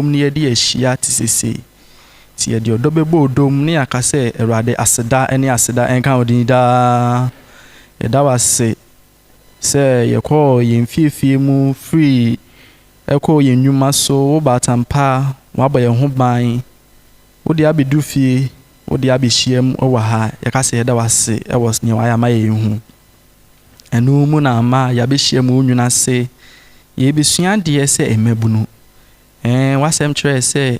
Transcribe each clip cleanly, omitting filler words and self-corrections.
ni yɛde ahyia te sese ti yɛde ɔdɔ bɛbɔ odom ne aka sɛ Awurade aseda ne aseda ɛnka odin daa yɛda wase sɛ yɛkɔ yɛn fiefie mu free ɛkɔ yɛn nnwuma so wo batampa wabɔ yɛn ho ban wode abɛdu fie wode abɛhyia mu wɔ ha yɛka sɛ yɛda wase ɛwɔ ne wayɛ ama yɛn hu ɛno mu na ama yɛabɛhyia mu nwuna se yɛbɛsua adeɛ sɛ mmabunu wasɛm kyerɛ sɛ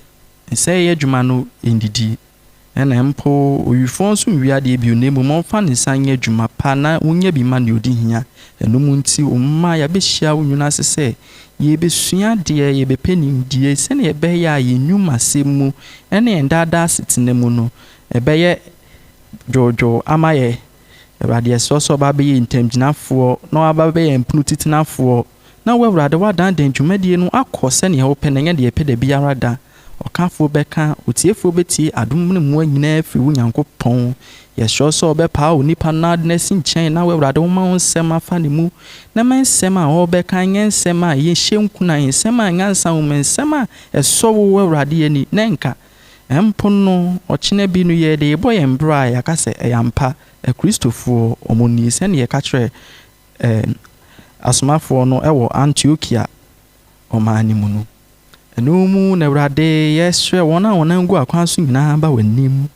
sɛ yɛ adwuma no ndidi ɛna mpo oyifo nso nwi adeɛ bi ne mu mɔmfa ne nsa nyɛ adwuma pa na wonya bi ma ne odi hia ɛno mu nti umma yɛabɛhyia wo nwuna se sɛ yɛbɛsua adeɛ yɛbɛpɛ nimdie sɛ ne yɛbɛyɛ a yɛnwuma asɛm mu ɛne yɛndaadaa setena mu no ɛbɛyɛ dwodwo ama yɛ Awurade ɛsɔsɔ ba bɛyɛ ntamgyinafoɔ na waba bɛyɛ mpunu titinafoɔ na wo Awurade wadan den dwumadie no akɔ sɛ ne yɛwopɛ na nyɛ de yɛpɛ da biara da ɔkafoɔ bɛka otiefoɔ bɛtie adom ne mmoa nyinaa firi wo Nyankopɔn yɛsɔɔ sɛ ɔbɛpaa wo nipa na ade nasi nkyɛn na wo Awurade woma wo nsɛm afa ne mu na ma nsɛm a ɔbɛka nyɛ nsɛm a yɛhyɛ nkuna nsɛm a nyansa wo nsɛm a ɛsɔ wo Awurade ani na nka ɛmpo no ɔkyena bi no yɛ de yɛbɔ yɛn bra a yɛaka sɛ ɛyampa Kristofoɔ ɔmoni sɛne yɛka kyerɛ asomafoɔ no ɛwɔ Antiochia ɔman mu no ɛno mu na Awurade yɛsrɛ wɔn a wɔn angu akwan so nyinaa ba w'anim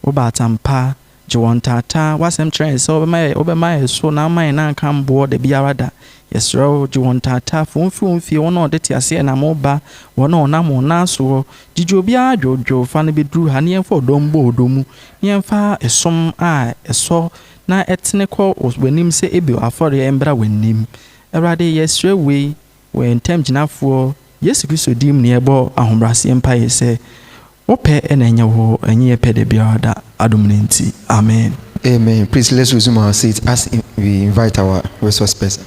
wo batampa gye wɔn tata wasɛm kyerɛ sɛ wobɛma yɛ so na ama yɛn anka mboɔ da biara da yɛsrɛ wo gye wɔn tata wɔn fie wɔn a ɔde te aseɛ na moba wɔn a ɔnam wɔn nan so gyigye obiara dwodwo fa no bɛduru ha ne yɛmfa ɔdɔm bɔ ɔdɔ mu ne yɛmfa ɛsom a ɛsɔ na ɛtene kɔ w'anim sɛ ebi afɔre ɛmbra w'anim Awurade yɛsrɛ wei wɔ ntam gyinafoɔ Yesu Kristo dim ne yɛbɔ ahobrɛaseɛ mpa yɛ sɛ wopɛ ɛna ɛnyɛ wo ɛnyɛ yɛpɛ da biara da adom ne nti amen. Amen. Please let's resume our seats as we invite our resource person.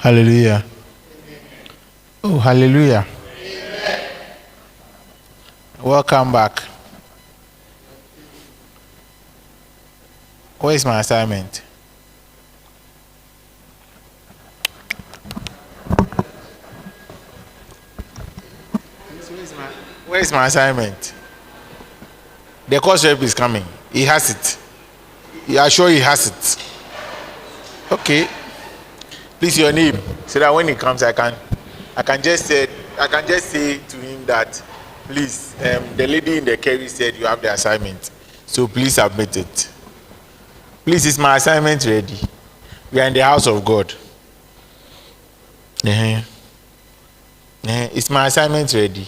Hallelujah. Oh, hallelujah. Welcome back. Where is my assignment? Where is my assignment? The course rep is coming. He has it. You are sure he has it? Okay. Please, your name, so that when he comes, I can just say to him that, please, the lady in the carry said you have the assignment, so please submit it. Please, is my assignment ready? We are in the house of God. Is my assignment ready?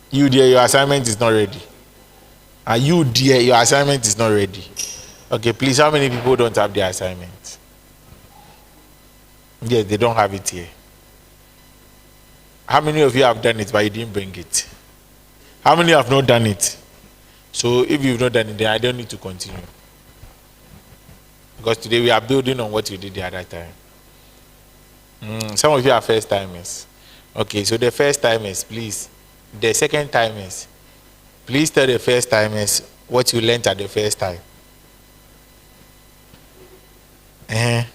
You dear, your assignment is not ready. You dear, your assignment is not ready. Okay, please, how many people don't have their assignment? Yes, they don't have it here. How many of you have done it but you didn't bring it? How many have not done it? So if you've not done it, then I don't need to continue. Because today we are building on what you did the other time. Some of you are first timers. Okay, so the first timers, please. The second timers, please tell the first timers what you learned at the first time. And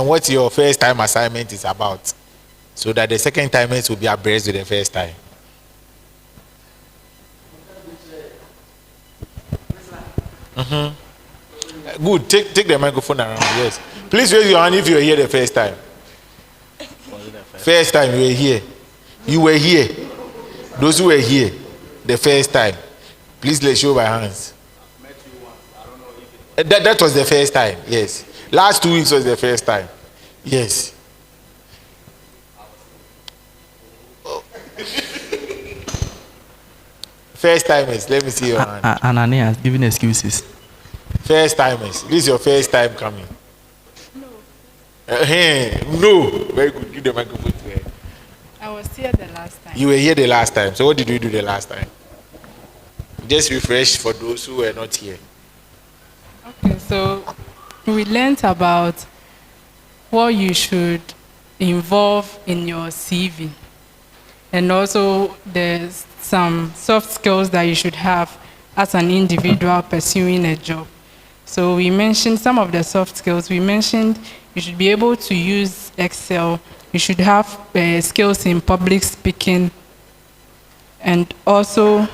what your first time assignment is about. So that the second timers will be abreast with the first time. Good. Take the microphone around. Yes. Please raise your hand if you were here the first time. First time you were here. You were here. Those who were here the first time, please let's show by hands. That was the first time. Yes. Last 2 weeks was the first time. Yes. First timers, let me see your hand. Ananias giving excuses. First timers. This is your first time coming. No. Very good. Give the microphone to her. I was here the last time. You were here the last time. So what did we do the last time? Just refresh for those who were not here. Okay, so we learned about what you should involve in your CV. And also there's some soft skills that you should have as an individual pursuing a job. So we mentioned some of the soft skills. We mentioned you should be able to use Excel. You should have skills in public speaking and also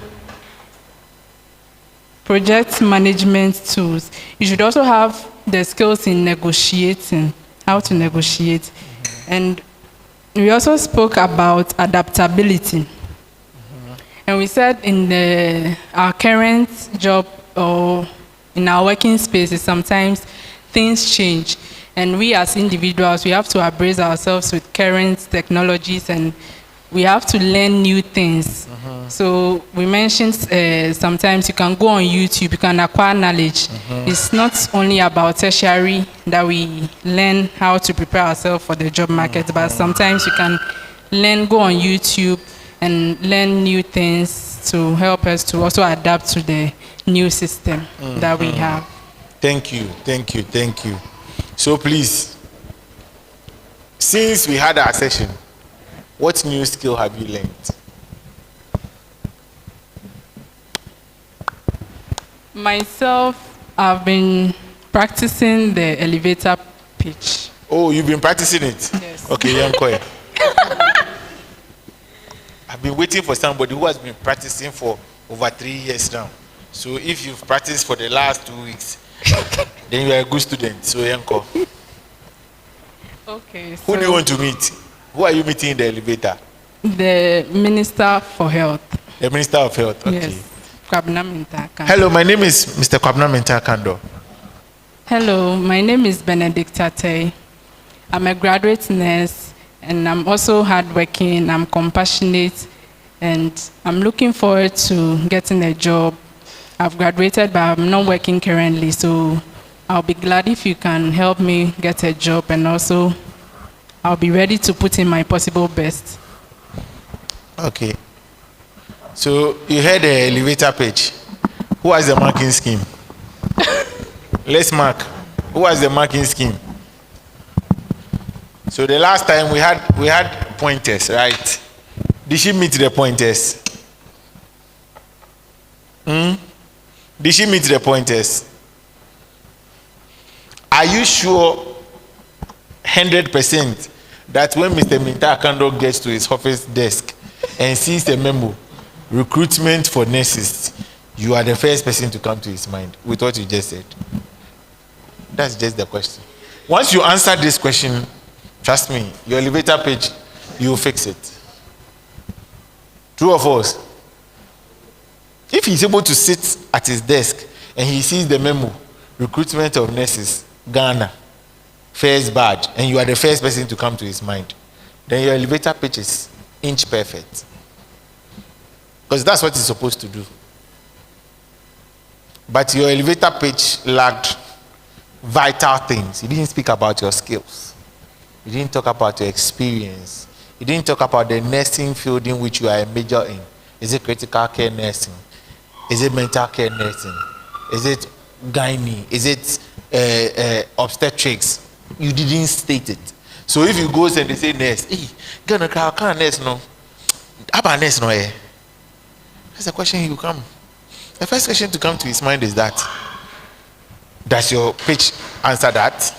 project management tools. You should also have the skills in negotiating, how to negotiate. And we also spoke about adaptability. And we said in our current job or in our working spaces, sometimes things change. And we as individuals, we have to embrace ourselves with current technologies and we have to learn new things. So we mentioned sometimes you can go on YouTube, you can acquire knowledge. It's not only about tertiary that we learn how to prepare ourselves for the job market, but sometimes you can go on YouTube and learn new things to help us to also adapt to the new system that we have. Thank you, thank you, thank you. So please, since we had our session, what new skill have you learned? Myself, I've been practicing the elevator pitch. Oh, you've been practicing it? Yes. Okay, Yankoy. I've been waiting for somebody who has been practicing for over 3 years now. So if you've practiced for the last 2 weeks, then you are a good student. So Yanko. Okay. So Who do you want to meet? Who are you meeting in the elevator? the Minister for Health. The Minister of Health. Okay. Yes. Kwabena Mintakando. Hello, my name is Mr. Kwabena Mintakando. Hello, my name is Benedicta Tay. I'm a graduate nurse and I'm also hardworking, I'm compassionate, and I'm looking forward to getting a job. I've graduated, but I'm not working currently, so I'll be glad if you can help me get a job, and also I'll be ready to put in my possible best. Okay. So you heard the elevator page. Who has the marking scheme? Let's mark. Who has the marking scheme? So the last time we had pointers, right? Did she meet the pointers? Did she meet the pointers? Are you sure 100% that when Mr. Mintakando gets to his office desk and sees the memo, recruitment for nurses, you are the first person to come to his mind with what you just said? That's just the question. Once you answer this question, trust me, your elevator page, you will fix it. True or false? If he's able to sit at his desk and he sees the memo, recruitment of nurses, Ghana, first badge, and you are the first person to come to his mind, then your elevator page is inch perfect. Because that's what it's supposed to do. But your elevator page lacked vital things. You didn't speak about your skills. You didn't talk about your experience. You didn't talk about the nursing field in which you are a major in. Is it critical care nursing? Is it mental care nursing? Is it gynae? Is it obstetrics? You didn't state it. So if you go and they say nurse, hey, Ghana can't nurse no. How about nurse no? That's the question he will come. The first question to come to his mind is that. Does your pitch answer that?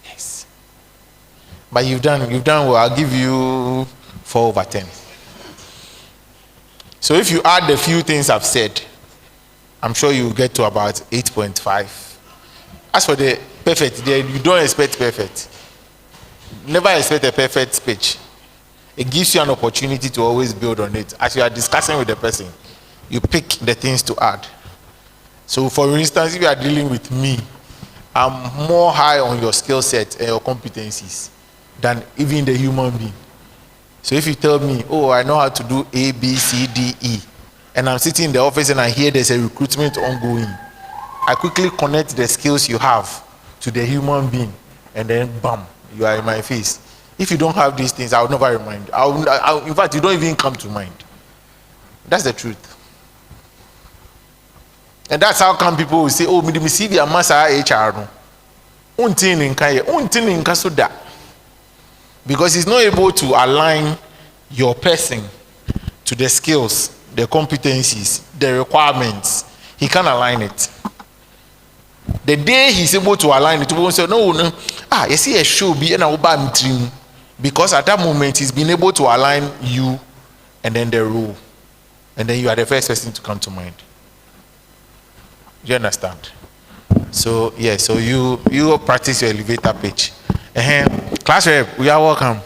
Yes. But you've done well. I'll give you 4/10. So if you add the few things I've said, I'm sure you'll get to about 8.5. As for the perfect, you don't expect perfect. Never expect a perfect speech. It gives you an opportunity to always build on it. As you are discussing with the person, you pick the things to add. So for instance, if you are dealing with me, I'm more high on your skill set and your competencies than even the human being. So if you tell me, oh, I know how to do A, B, C, D, E, and I'm sitting in the office and I hear there's a recruitment ongoing, I quickly connect the skills you have to the human being, and then bam, you are in my face. If you don't have these things, I'll never remind you. In fact, you don't even come to mind. That's the truth. And that's how come people will say, oh, me see the massa HR no. Because he's not able to align your person to the skills, the competencies, the requirements. He can't align it. The day he's able to align it, people will say, no, you see a show be an dream. Because at that moment he's been able to align you and then the role. And then you are the first person to come to mind. Do you understand? So yeah, so you practice your elevator pitch. Class rep, we are welcome.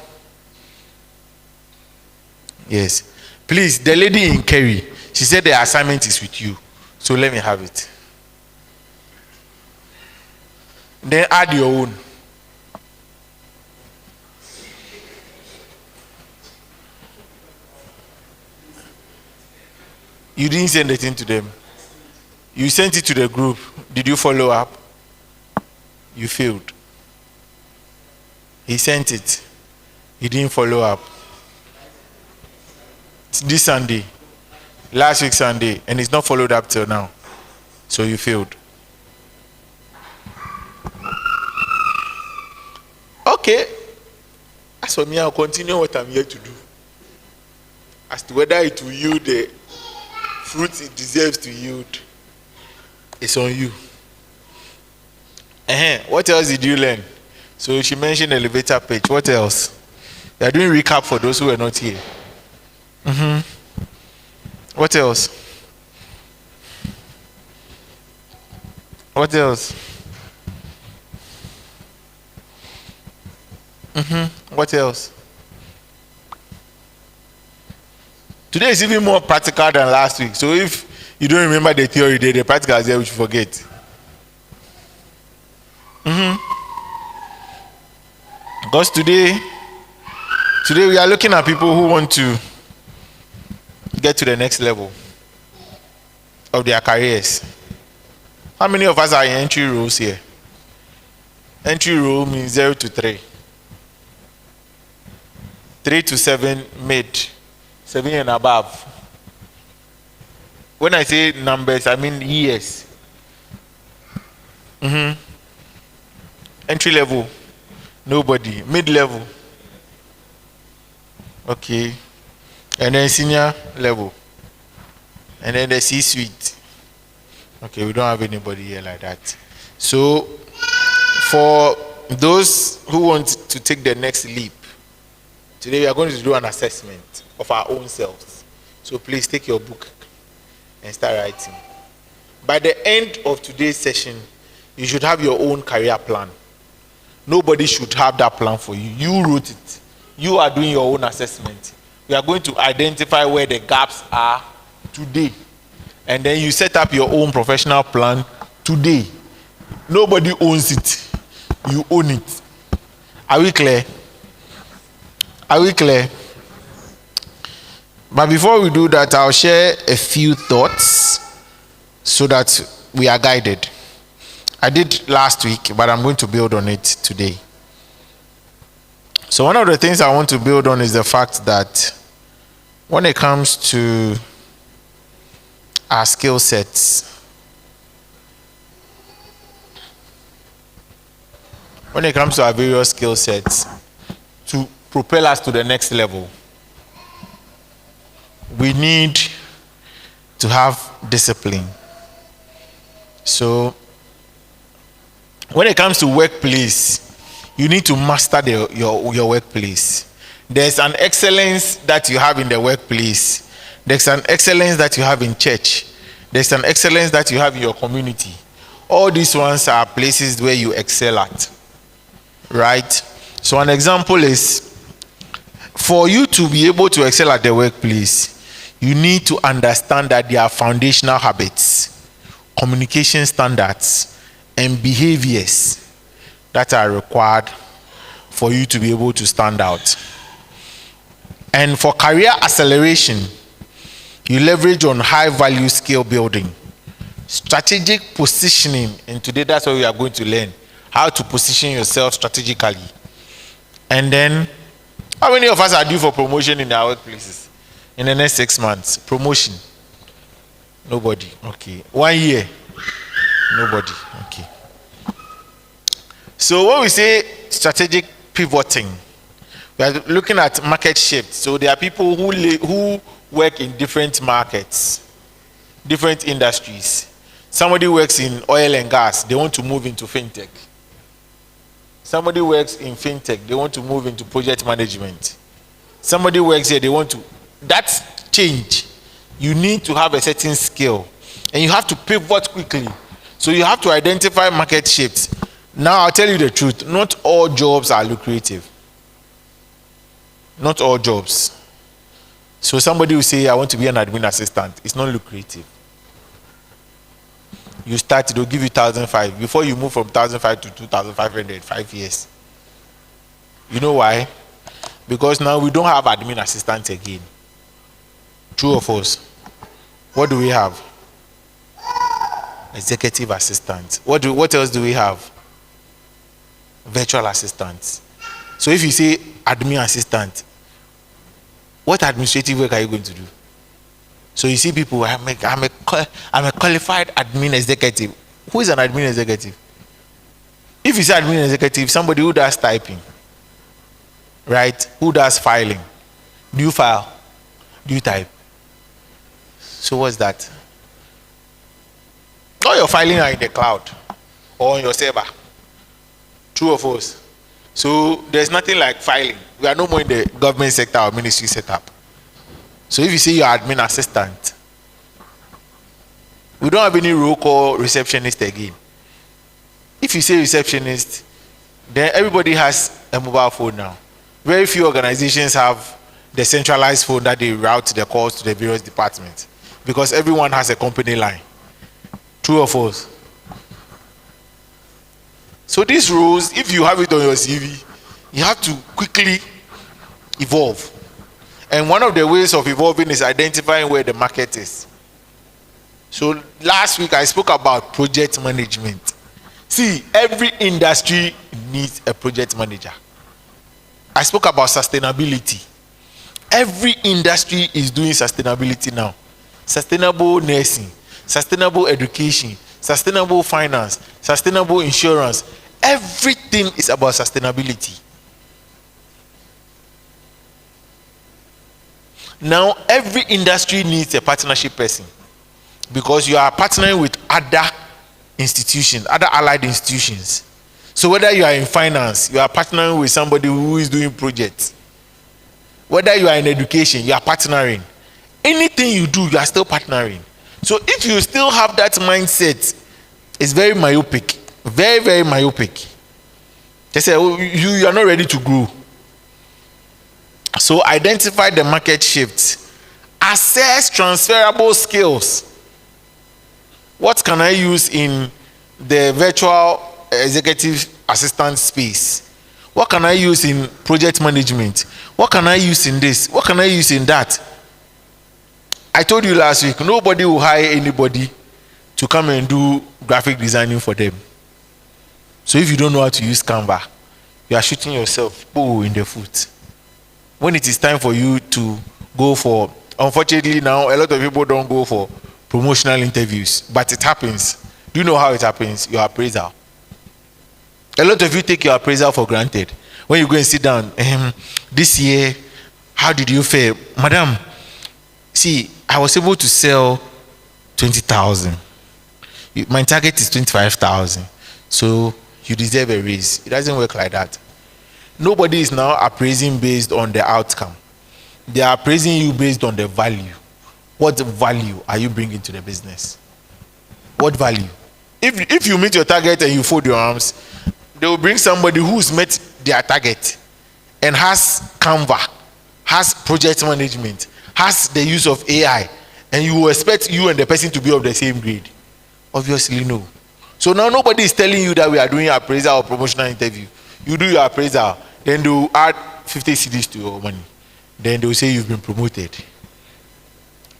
Yes. Please, the lady in Kerry, she said the assignment is with you. So let me have it. Then add your own. You didn't send anything to them. You sent it to the group. Did you follow up? You failed. He sent it. He didn't follow up. It's this Sunday, last week Sunday, and it's not followed up till now. So you failed. Okay. As for me, I'll continue what I'm here to do. As to whether it will yield the fruit it deserves to yield, it's on you. What else did you learn? So she mentioned elevator pitch. What else? They are doing recap for those who were not here. What else? What else? What else? Today is even more practical than last week. So if you don't remember the theory, the practical is there, which you forget. Because today we are looking at people who want to get to the next level of their careers. How many of us are in entry roles here? Entry role means 0 to 3. 3 to 7 mid. 7 and above. When I say numbers, I mean years. Entry level, nobody. Mid level, okay. And then senior level, and then the C-suite. Okay, we don't have anybody here like that. So, for those who want to take the next leap, today we are going to do an assessment of our own selves. So please take your book and start writing. By the end of today's session, you should have your own career plan. Nobody should have that plan for you. You wrote it. You are doing your own assessment. We are going to identify where the gaps are today. And then you set up your own professional plan today. Nobody owns it. You own it. Are we clear? Are we clear? But before we do that, I'll share a few thoughts so that we are guided. I did last week, but I'm going to build on it today. So one of the things I want to build on is the fact that when it comes to our skill sets, when it comes to our various skill sets, to propel us to the next level, we need to have discipline. So when it comes to workplace, you need to master your workplace. There's an excellence that you have in the workplace. There's an excellence that you have in church. There's an excellence that you have in your community. All these ones are places where you excel at. Right? So an example is, for you to be able to excel at the workplace, you need to understand that there are foundational habits, communication standards, and behaviors that are required for you to be able to stand out. And for career acceleration, You leverage on high value skill building, strategic positioning, and today that's what we are going to learn, how to position yourself strategically. And then, how many of us are due for promotion in our workplaces in the next 6 months? Promotion? Nobody. Okay. 1 year? Nobody. Okay. So when we say strategic pivoting, we are looking at market shifts. So there are people who work in different markets, different industries. Somebody works in oil and gas, they want to move into fintech. Somebody works in fintech, they want to move into project management. Somebody works here, they want to. That's change. You need to have a certain skill, and you have to pivot quickly. So you have to identify market shifts. Now I'll tell you the truth, not all jobs are lucrative. Not all jobs. So somebody will say, I want to be an admin assistant. It's not lucrative. You start, they'll give you 1,500. Before you move from 1,500 to 2,500, 5 years. You know why? Because now we don't have admin assistants again. True or false? What do we have? Executive assistants. What else do we have? Virtual assistants. So if you say admin assistant, what administrative work are you going to do? So you see people, I'm a qualified admin executive. Who is an admin executive? If you say admin executive, somebody who does typing, right? Who does filing? Do you file? Do you type? So what's that? All your filing are in the cloud or on your server. True or false? So there's nothing like filing. We are no more in the government sector or ministry setup. So if you say you're admin assistant, we don't have any role called receptionist again. If you say receptionist, then everybody has a mobile phone now. Very few organizations have the centralized phone that they route their calls to the various departments, because everyone has a company line. True or false? So these roles, if you have it on your CV, you have to quickly evolve. And one of the ways of evolving is identifying where the market is. So last week I spoke about project management. See, every industry needs a project manager. I spoke about sustainability. Every industry is doing sustainability now. Sustainable nursing, sustainable education, sustainable finance, sustainable insurance. Everything is about sustainability. Now, every industry needs a partnership person, because you are partnering with other institutions, other allied institutions. So whether you are in finance, you are partnering with somebody who is doing projects. Whether you are in education, you are partnering. Anything you do, you are still partnering. So if you still have that mindset, it's very myopic. Very, very myopic. They say, oh, you are not ready to grow. So identify the market shifts. Assess transferable skills. What can I use in the virtual executive assistant space? What can I use in project management? What can I use in this? What can I use in that? I told you last week, nobody will hire anybody to come and do graphic designing for them. So if you don't know how to use Canva, you are shooting yourself in the foot. When it is time for you to go for, unfortunately now a lot of people don't go for promotional interviews, but it happens. Do you know how it happens? Your appraisal. A lot of you take your appraisal for granted. When you go and sit down, this year, how did you fare? Madam, see, I was able to sell 20,000. My target is 25,000. So you deserve a raise. It doesn't work like that. Nobody is now appraising based on the outcome. They are appraising you based on the value. What value are you bringing to the business? What value? If you meet your target and you fold your arms, they will bring somebody who's met their target and has Canva, has project management, has the use of AI, and you will expect you and the person to be of the same grade. Obviously no. So now nobody is telling you that we are doing appraisal or promotional interview. You do your appraisal, then they will add 50 cedis to your money. Then they will say you've been promoted.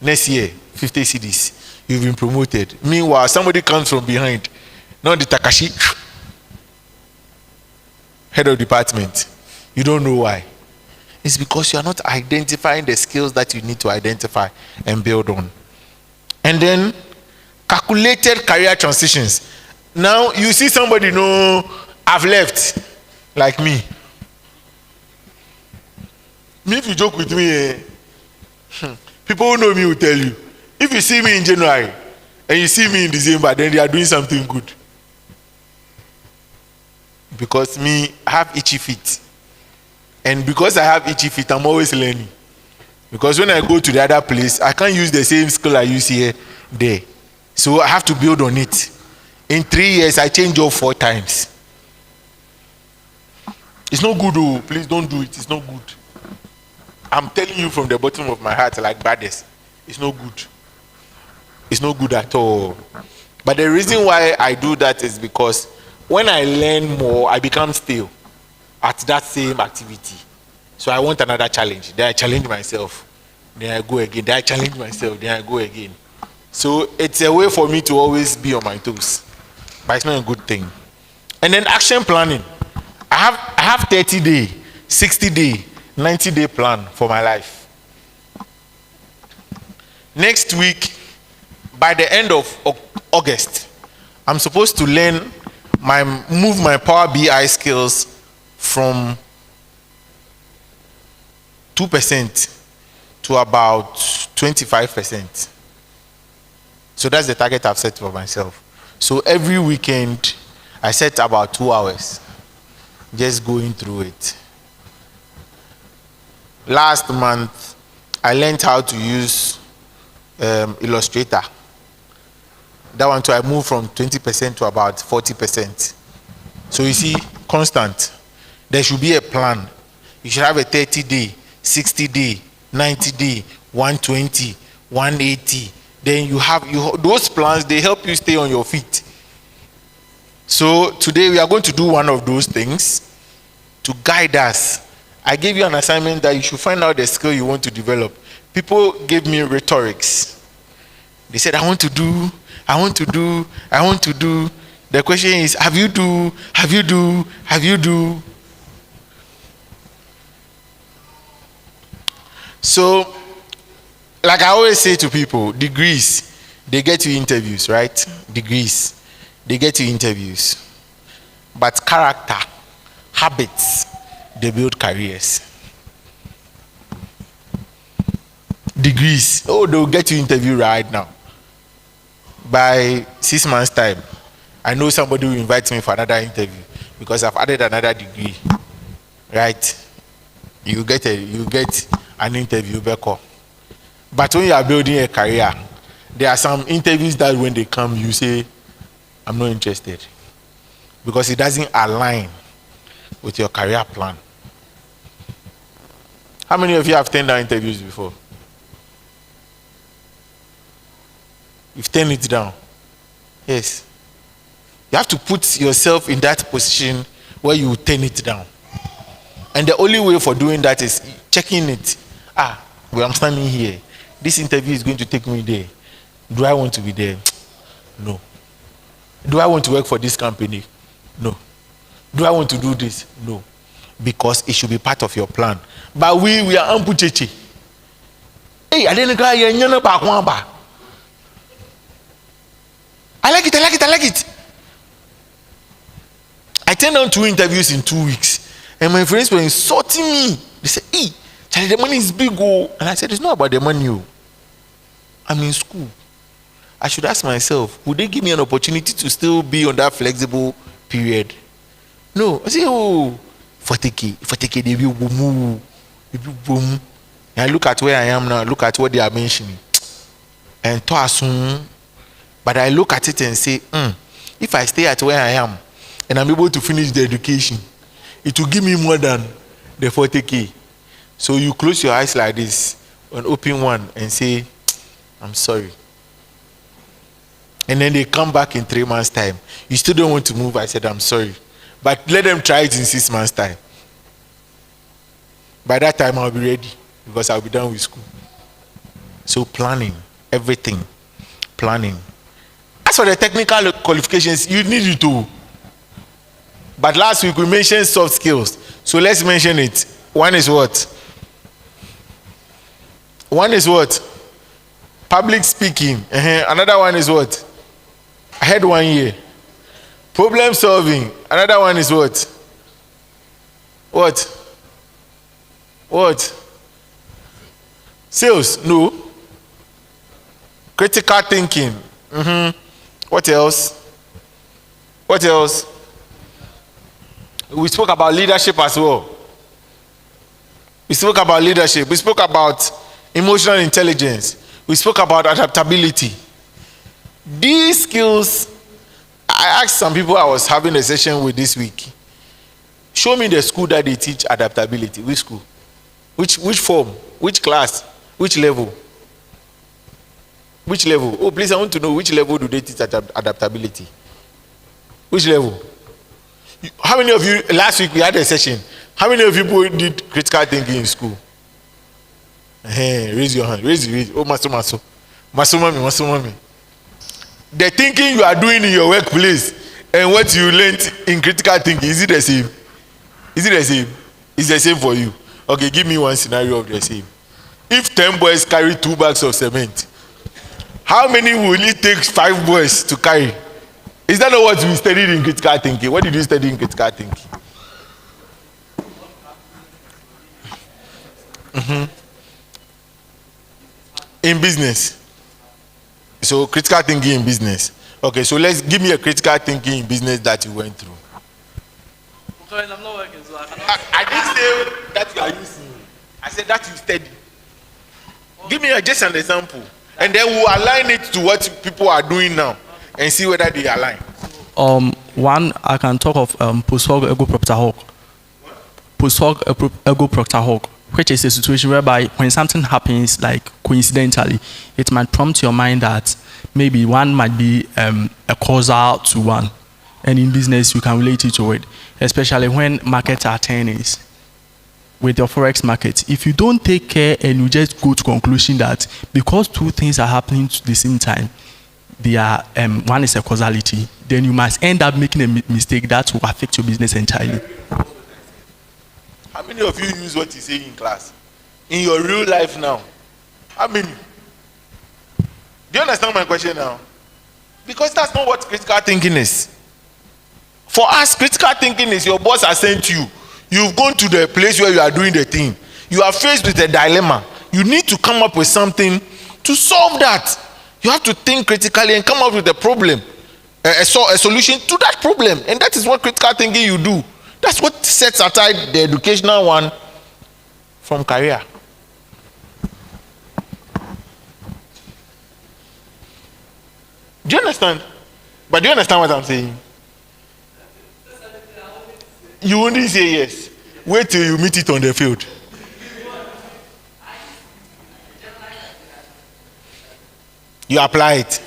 Next year, 50 CDs. You've been promoted. Meanwhile, somebody comes from behind. Not the Takashi, head of department. You don't know why. It's because you are not identifying the skills that you need to identify and build on. And then calculated career transitions. Now you see somebody, no, I've left, like me. Me, if you joke with me, people who know me will tell you. If you see me in January and you see me in December, then they are doing something good. Because me, I have itchy feet. And because I have itchy feet, I'm always learning. Because when I go to the other place, I can't use the same skill I use here, there. So I have to build on it. In 3 years, I change job 4 times. It's not good, oh. Please don't do it. It's not good. I'm telling you from the bottom of my heart, like baddest. It's not good. It's not good at all. But the reason why I do that is because when I learn more, I become stale at that same activity. So I want another challenge. Then I challenge myself. Then I go again. Then I challenge myself. Then I go again. So it's a way for me to always be on my toes. But it's not a good thing. And then action planning. I have 30-day, 60-day, 90-day plan for my life. Next week, by the end of August, I'm supposed to move my Power BI skills from 2% to about 25%. So that's the target I've set for myself. So every weekend, I set about 2 hours, just going through it. Last month, I learned how to use Illustrator. That one too, I moved from 20% to about 40%. So you see, constant. There should be a plan. You should have a 30-day, 60-day, 90-day, 120, 180. Then you have those plans, they help you stay on your feet. So today we are going to do one of those things to guide us. I gave you an assignment that you should find out the skill you want to develop. People gave me rhetorics. They said, I want to do. The question is, have you do? So, like I always say to people, degrees, they get you interviews, right? Degrees, they get you interviews. But character, habits, they build careers. Degrees, they'll get you interview right now. By 6 months' time, I know somebody will invite me for another interview because I've added another degree. Right? You get an interview back. But when you are building a career, there are some interviews that when they come, you say, I'm not interested. Because it doesn't align with your career plan. How many of you have turned down interviews before? You've turned it down. Yes. You have to put yourself in that position where you turn it down. And the only way for doing that is checking it. Well, I'm standing here. This interview is going to take me there. Do I want to be there? No. Do I want to work for this company? No. Do I want to do this? No. Because it should be part of your plan. But we are ampucheche. Hey, I didn't go here. I like it. I turned down 2 interviews in 2 weeks. And my friends were insulting me. They said, hey, Charlie, the money is big. And I said, it's not about the money. I'm in school. I should ask myself, would they give me an opportunity to still be on that flexible period? No. I say, 40K, they will boom. And I look at where I am now, look at what they are mentioning. And but I look at it and say, if I stay at where I am and I'm able to finish the education, it will give me more than the 40K. So you close your eyes like this, and open one and say, I'm sorry. And then they come back in 3 months' time. You still don't want to move. I said, I'm sorry. But let them try it in 6 months' time. By that time, I'll be ready because I'll be done with school. So planning, everything, planning. As for the technical qualifications, you need it too. But last week we mentioned soft skills. So let's mention it. One is what? One is what? Public speaking. Another one is what? I had 1 year. Problem solving. Another one is what? What? What? Sales? No. Critical thinking. What else? What else? We spoke about leadership as well. We spoke about leadership. We spoke about emotional intelligence. We spoke about adaptability. These skills, I asked some people I was having a session with this week. Show me the school that they teach adaptability. Which school? Which form? Which class? Which level? Which level? Oh, please, I want to know which level do they teach adaptability? Which level? How many of you, last week we had a session, how many of you did critical thinking in school? Raise your hand. Raise. Oh, Maso. Mami. The thinking you are doing in your workplace and what you learned in critical thinking, is it the same? Is it the same? It's the same for you. Okay, give me one scenario of the same. If 10 boys carry 2 bags of cement, how many will it take 5 boys to carry? Is that not what we studied in critical thinking? What did you study in critical thinking? In business. So critical thinking in business. Okay, so let's give me a critical thinking in business that you went through. I'm not working, so I didn't say that you are using. I said that you study. Give me just an example, and then we'll align it to what people are doing now, and see whether they align. One, I can talk of post hoc ergo propter hoc. Post hoc ergo propter hoc, which is a situation whereby when something happens, like coincidentally, it might prompt your mind that maybe one might be a causal to one, and in business you can relate it to it, especially when markets are turning. With your forex market, if you don't take care and you just go to conclusion that because 2 things are happening at the same time, they are one is a causality, then you must end up making a mistake that will affect your business entirely. How many of you use what you say in class in your real life now? How many? Do you understand my question now? Because that's not what critical thinking is. For us, critical thinking is your boss has sent you. You've gone to the place where you are doing the thing. You are faced with a dilemma. You need to come up with something to solve that. You have to think critically and come up with a problem, a solution to that problem. And that is what critical thinking you do. That's what sets aside the educational one from career. Do you understand? But do you understand what I'm saying? You wouldn't say yes. Wait till you meet it on the field. You apply it.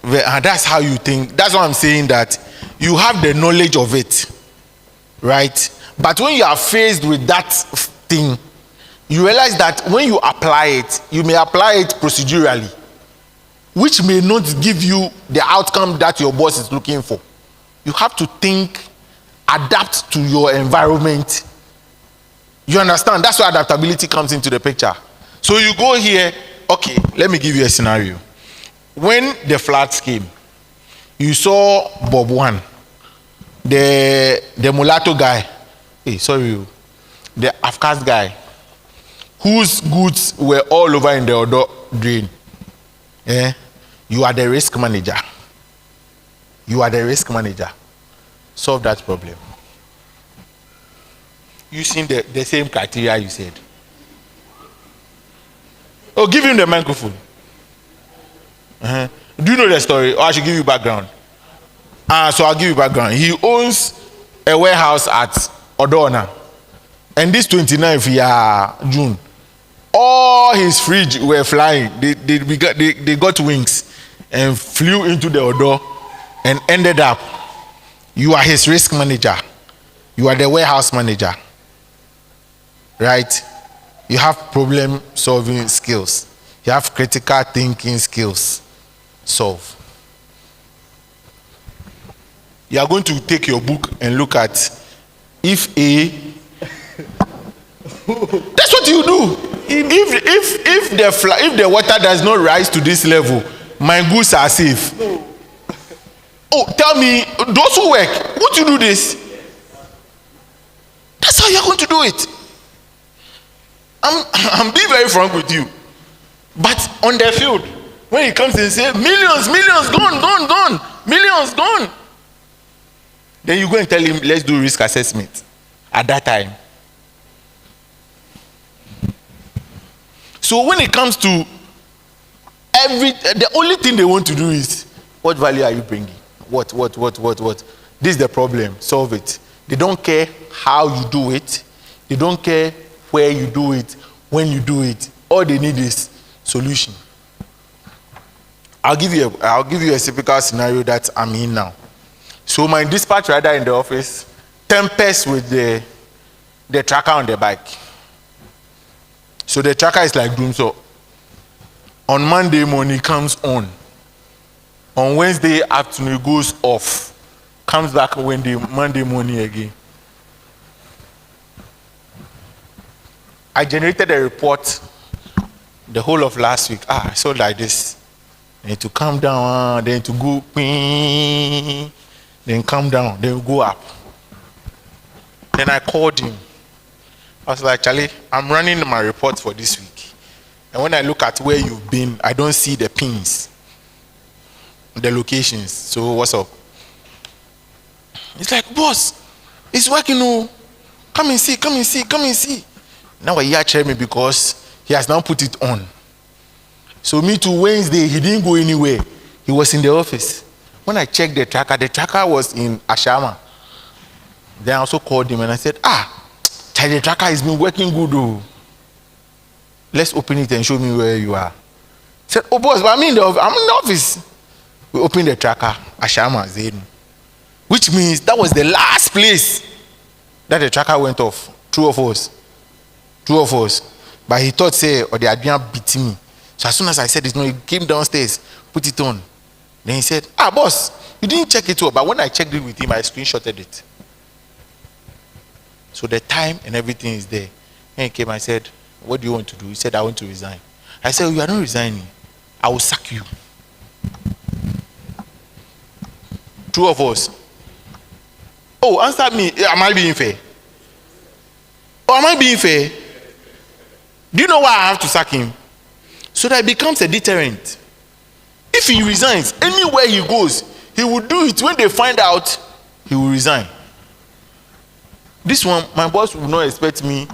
And that's how you think. That's why I'm saying that you have the knowledge of it. Right? But when you are faced with that thing, you realize that when you apply it, you may apply it procedurally, which may not give you the outcome that your boss is looking for. You have to think, adapt to your environment. You understand? That's where adaptability comes into the picture. So you go here, okay, let me give you a scenario. When the floods came, you saw Bob One, the mulatto guy, the Afghans guy, whose goods were all over in the Odo drain. You are the risk manager. You are the risk manager. Solve that problem using the same criteria you said. Oh, give him the microphone. Do you know the story, or I should give you background? So I'll give you background. He owns a warehouse at Odona, and this 29th June, all his fridge were flying. They got wings and flew into the Odo and ended up. You are his risk manager. You are the warehouse manager. Right? You have problem solving skills. You have critical thinking skills. Solve. You are going to take your book and look at if A. That's what you do. If the water does not rise to this level, my goods are safe. Oh, tell me, those who work, would you do this? That's how you're going to do it. I'm being very frank with you. But on the field, when he comes and says, millions gone, millions gone. Then you go and tell him, let's do risk assessment at that time. So when it comes to the only thing they want to do is, what value are you bringing? What? This is the problem. Solve it. They don't care how you do it. They don't care where you do it, when you do it. All they need is solution. I'll give you a typical scenario that I'm in now. So my dispatch rider in the office tempers with the tracker on the bike. So the tracker is like doom. So on Monday morning comes on. On Wednesday afternoon it goes off. Comes back Monday morning again. I generated a report the whole of last week. I saw like this. I need to come down, then to go, then come down, then go up. Then I called him. I was like, Charlie, I'm running my report for this week. And when I look at where you've been, I don't see the pins, the locations. So what's up? It's like, boss, it's working. Oh, come and see. Now he checked me because he has now put it on. So me too, Wednesday, he didn't go anywhere. He was in the office. When I checked the tracker was in Ashama. Then I also called him and I said, the tracker has been working good. Oh. Let's open it and show me where you are. He said, oh boss, but I'm in the office. We opened the tracker, Ashama Zain. Which means that was the last place that the tracker went off. Two of us. But he thought, say, or the Adrian beat me. So as soon as I said it, he came downstairs, put it on. Then he said, boss, you didn't check it all. But when I checked it with him, I screenshotted it. So the time and everything is there. Then he came and said, what do you want to do? He said, I want to resign. I said, you are not resigning. I will sack you. Two of us. Oh, answer me. Am I being fair? Oh, am I being fair? Do you know why I have to sack him? So that it becomes a deterrent. If he resigns, anywhere he goes, he will do it. When they find out, he will resign. This one, my boss will not expect me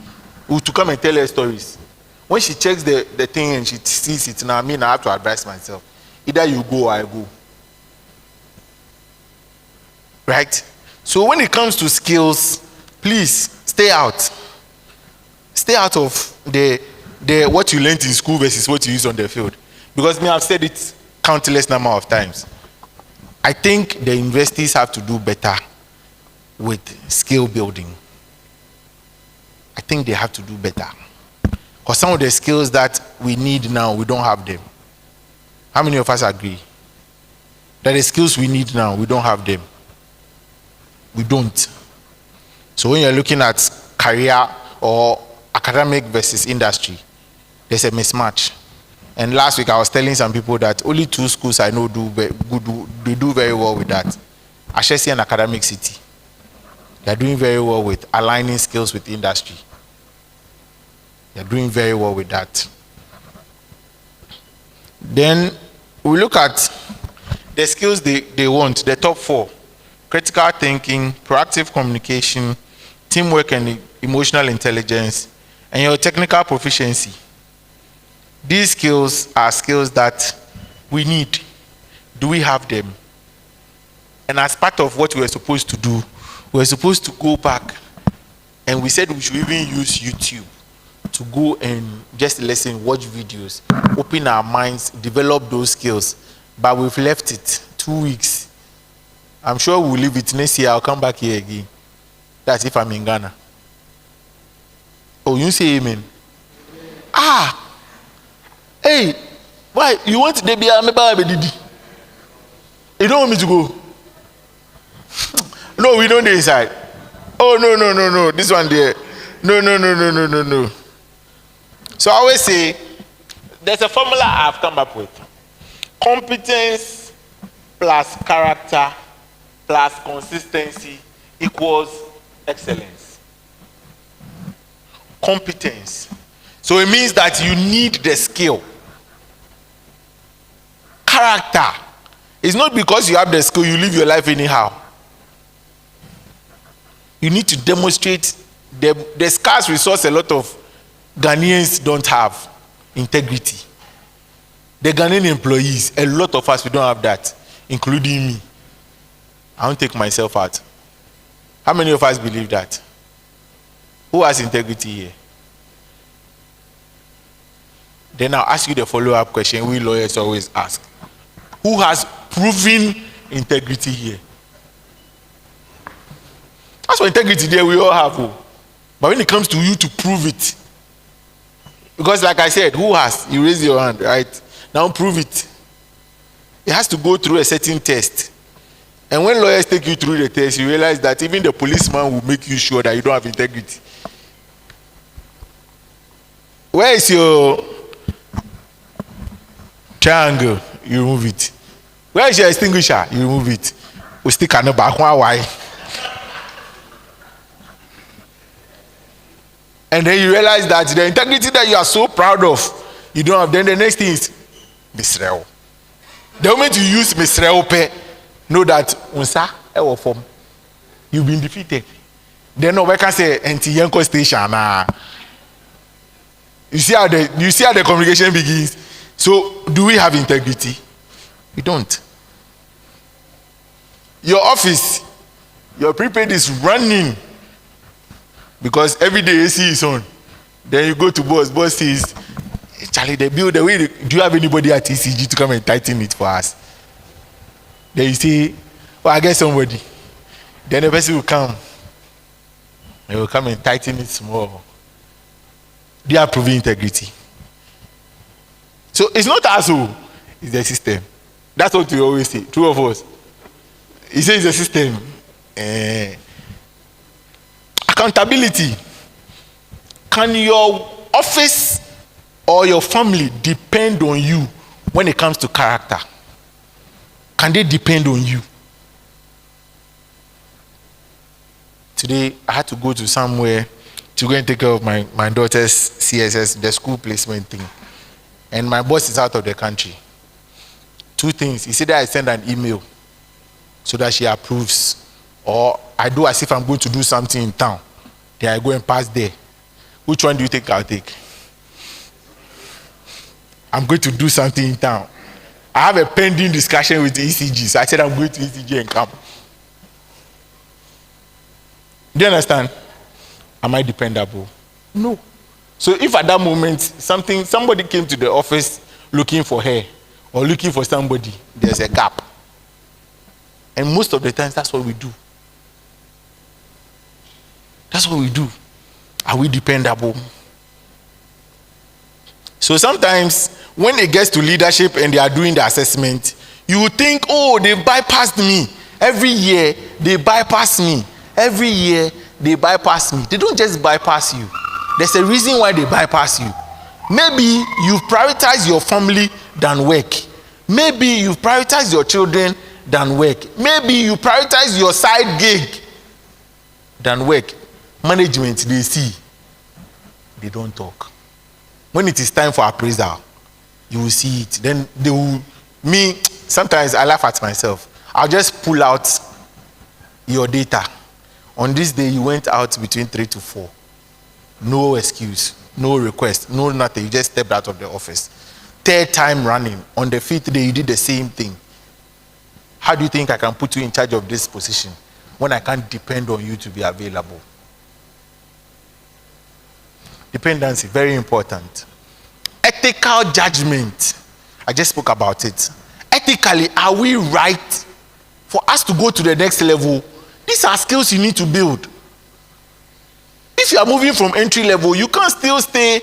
to come and tell her stories. When she checks the thing and she sees it, now I have to advise myself. Either you go or I go. Right? So when it comes to skills, please stay out. Stay out of the what you learned in school versus what you use on the field. Because I've said it countless number of times. I think the universities have to do better with skill building. I think they have to do better. Because some of the skills that we need now, we don't have them. How many of us agree? That the skills we need now, we don't have them. We don't. So when you're looking at career or academic versus industry, there's a mismatch. And last week I was telling some people that only two schools I know do very well with that. Ashesi and Academic City. They're doing very well with aligning skills with industry. They're doing very well with that. Then we look at the skills they want, the top 4. Critical thinking, proactive communication, teamwork and emotional intelligence, and your technical proficiency. These skills are skills that we need. Do we have them? And as part of what we were supposed to do, we were supposed to go back and we said we should even use YouTube to go and just listen, watch videos, open our minds, develop those skills. But we've left it 2 weeks. I'm sure we'll leave it next year. I'll come back here again. That's if I'm in Ghana. Oh, you say amen? Hey, why you want to be a member? You don't want me to go? No, we don't decide. Oh no. This one there. No. So I always say there's a formula I've come up with. Competence plus character plus consistency equals excellence. Competence. So it means that you need the skill. Character. It's not because you have the skill you live your life anyhow. You need to demonstrate the scarce resource a lot of Ghanaians don't have: integrity. The Ghanaian employees, a lot of us, we don't have that, including me. I won't take myself out. How many of us believe that? Who has integrity here? Then I'll ask you the follow-up question we lawyers always ask. Who has proven integrity here? As for integrity there, we all have. But when it comes to you to prove it, because like I said, who has? You raise your hand, right? Now prove it. It has to go through a certain test. And when lawyers take you through the test, you realize that even the policeman will make you sure that you don't have integrity. Where is your triangle? You remove it. Where is your extinguisher? You remove it. We stick on the back. Why? And then you realize that the integrity that you are so proud of, you don't have. Then the next thing is Misreo. The moment you use Misreo pe, know that unsa ewo form, you've been defeated. Then no, we can say anti-Yanko station. You see how the communication begins. So, do we have integrity? We don't. Your office, your prepaid is running because every day AC is on. Then you go to boss says, Charlie, the bill, the way, do you have anybody at ECG to come and tighten it for us? Then you say, I get somebody. Then the person will come. They will come and tighten it small. They are proving integrity. So it's not us who, it's the system. That's what we always say, two of us. He says the system. Accountability. Can your office or your family depend on you when it comes to character? Can they depend on you? Today, I had to go to somewhere to go and take care of my daughter's CSS, the school placement thing. And my boss is out of the country. Two things. He said that I send an email so that she approves. Or I do as if I'm going to do something in town. Then I go and pass there. Which one do you think I'll take? I'm going to do something in town. I have a pending discussion with the ECG. So I said I'm going to ECG and come. Do you understand? Am I dependable? No. So if at that moment somebody came to the office looking for her or looking for somebody, there's a gap. And most of the times that's what we do. That's what we do. Are we dependable? So sometimes when it gets to leadership and they are doing the assessment, you will think, oh, they bypassed me. Every year they bypass me. Every year they bypass me. They don't just bypass you. There's a reason why they bypass you. Maybe you prioritize your family than work. Maybe you prioritize your children than work. Maybe you prioritize your side gig than work. Management, they see. They don't talk. When it is time for appraisal, you will see it. Then they will, sometimes I laugh at myself. I'll just pull out your data. On this day, you went out between 3 to 4. No excuse, no request, no nothing. You just stepped out of the office. Third time running. On the 5th day, you did the same thing. How do you think I can put you in charge of this position when I can't depend on you to be available? Dependency, very important. Ethical judgment. I just spoke about it. Ethically, are we right for us to go to the next level? These are skills you need to build. If you are moving from entry level, you can't still stay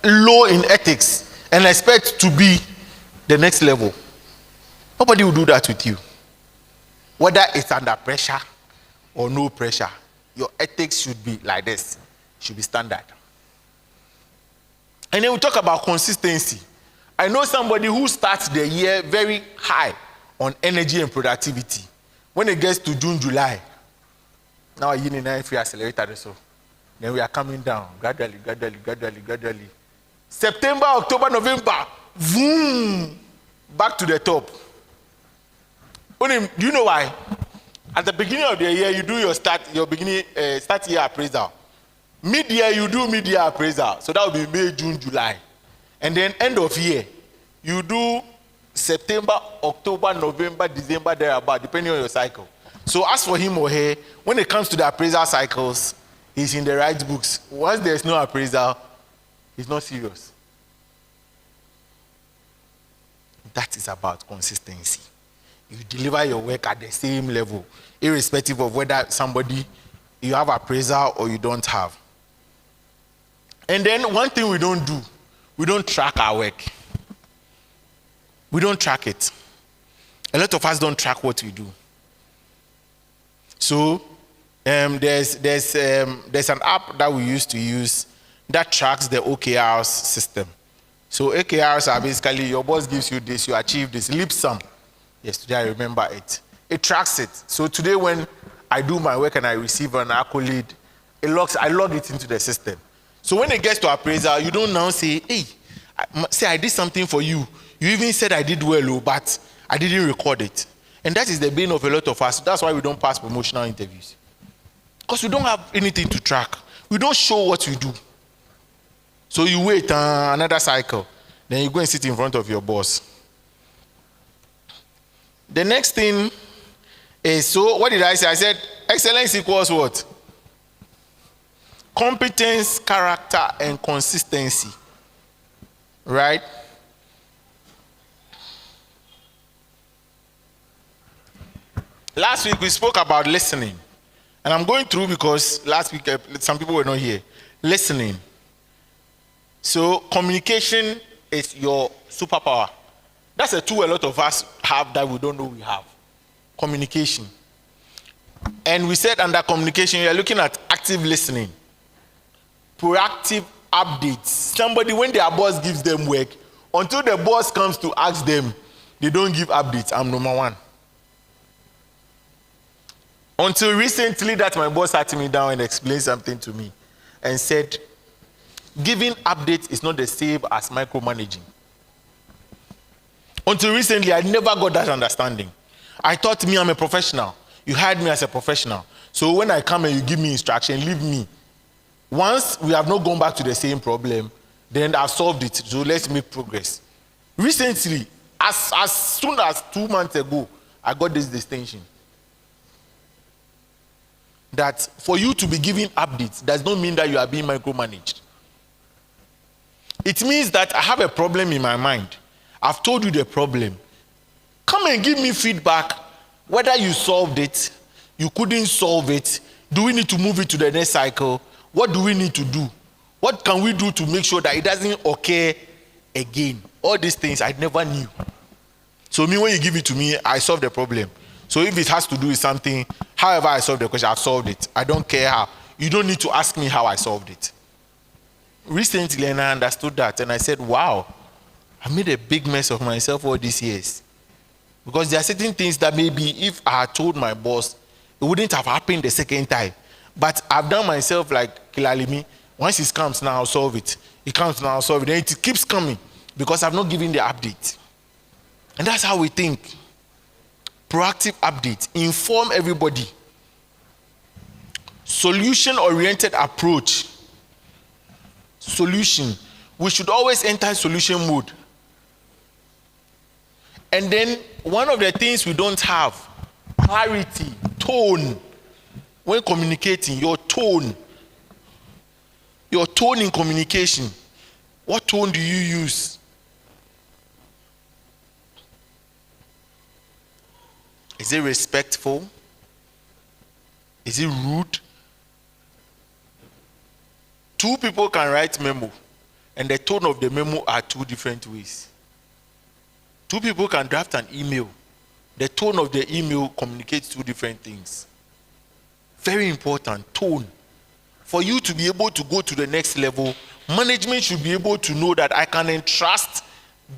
low in ethics and expect to be the next level. Nobody will do that with you. Whether it's under pressure or no pressure, your ethics should be like this, should be standard. And then we talk about consistency. I know somebody who starts the year very high on energy and productivity. When it gets to June, July, now you need a free accelerator, so then we are coming down gradually. September, October, November, boom, back to the top. Do you know why? At the beginning of the year, you do your start year appraisal. Mid-year, you do mid-year appraisal. So that will be May, June, July. And then end of year, you do September, October, November, December, thereabout, depending on your cycle. So as for him or her, when it comes to the appraisal cycles, he's in the right books. Once there's no appraisal, he's not serious. That is about consistency. You deliver your work at the same level, irrespective of whether you have appraisal or you don't have. And then one thing we don't do, we don't track our work. We don't track it. A lot of us don't track what we do. So there's an app that we used to use that tracks the OKRs system. So OKRs are basically your boss gives you this, you achieve this, leap sum. Yes, today I remember it. It tracks it. So today when I do my work and I receive an accolade, I log it into the system. So when it gets to appraisal, you don't now say, hey, I did something for you. You even said I did well, but I didn't record it. And that is the bane of a lot of us. That's why we don't pass promotional interviews. Because we don't have anything to track. We don't show what we do. So you wait another cycle. Then you go and sit in front of your boss. The next thing is, so what did I say? I said excellence equals what? Competence, character, and consistency. Right? Last week we spoke about listening. And I'm going through because last week some people were not here. Listening. So communication is your superpower. That's a tool a lot of us have that we don't know we have. Communication. And we said under communication, we are looking at active listening. Proactive updates. Somebody, when their boss gives them work, until the boss comes to ask them, they don't give updates. I'm number one. Until recently that my boss sat me down and explained something to me and said, giving updates is not the same as micromanaging. Until recently, I never got that understanding. I thought I'm a professional. You hired me as a professional. So when I come and you give me instruction, leave me. Once we have not gone back to the same problem, then I've solved it. So let's make progress. Recently, as soon as 2 months ago, I got this distinction. That for you to be giving updates does not mean that you are being micromanaged. It means that I have a problem in my mind. I've told you the problem. Come and give me feedback whether you solved it, you couldn't solve it, do we need to move it to the next cycle? What do we need to do? What can we do to make sure that it doesn't occur again? All these things I never knew. So when you give it to me, I solve the problem. So if it has to do with something, however I solve the question, I've solved it. I don't care how. You don't need to ask me how I solved it. Recently, and I understood that, and I said, wow, I made a big mess of myself all these years. Because there are certain things that maybe if I had told my boss, it wouldn't have happened the second time. But I've done myself like Kilalimi. Once it comes now, I'll solve it. It comes now, I'll solve it. Then it keeps coming because I've not given the update. And that's how we think. Proactive update. Inform everybody. Solution-oriented approach. Solution. We should always enter solution mode. And then one of the things we don't have, clarity, tone. When communicating, your tone in communication. What tone do you use? Is it respectful? Is it rude? Two people can write memo. and the tone of the memo are two different ways. Two people can draft an email. The tone of the email communicates two different things. Very important, tone. For you to be able to go to the next level, management should be able to know that I can entrust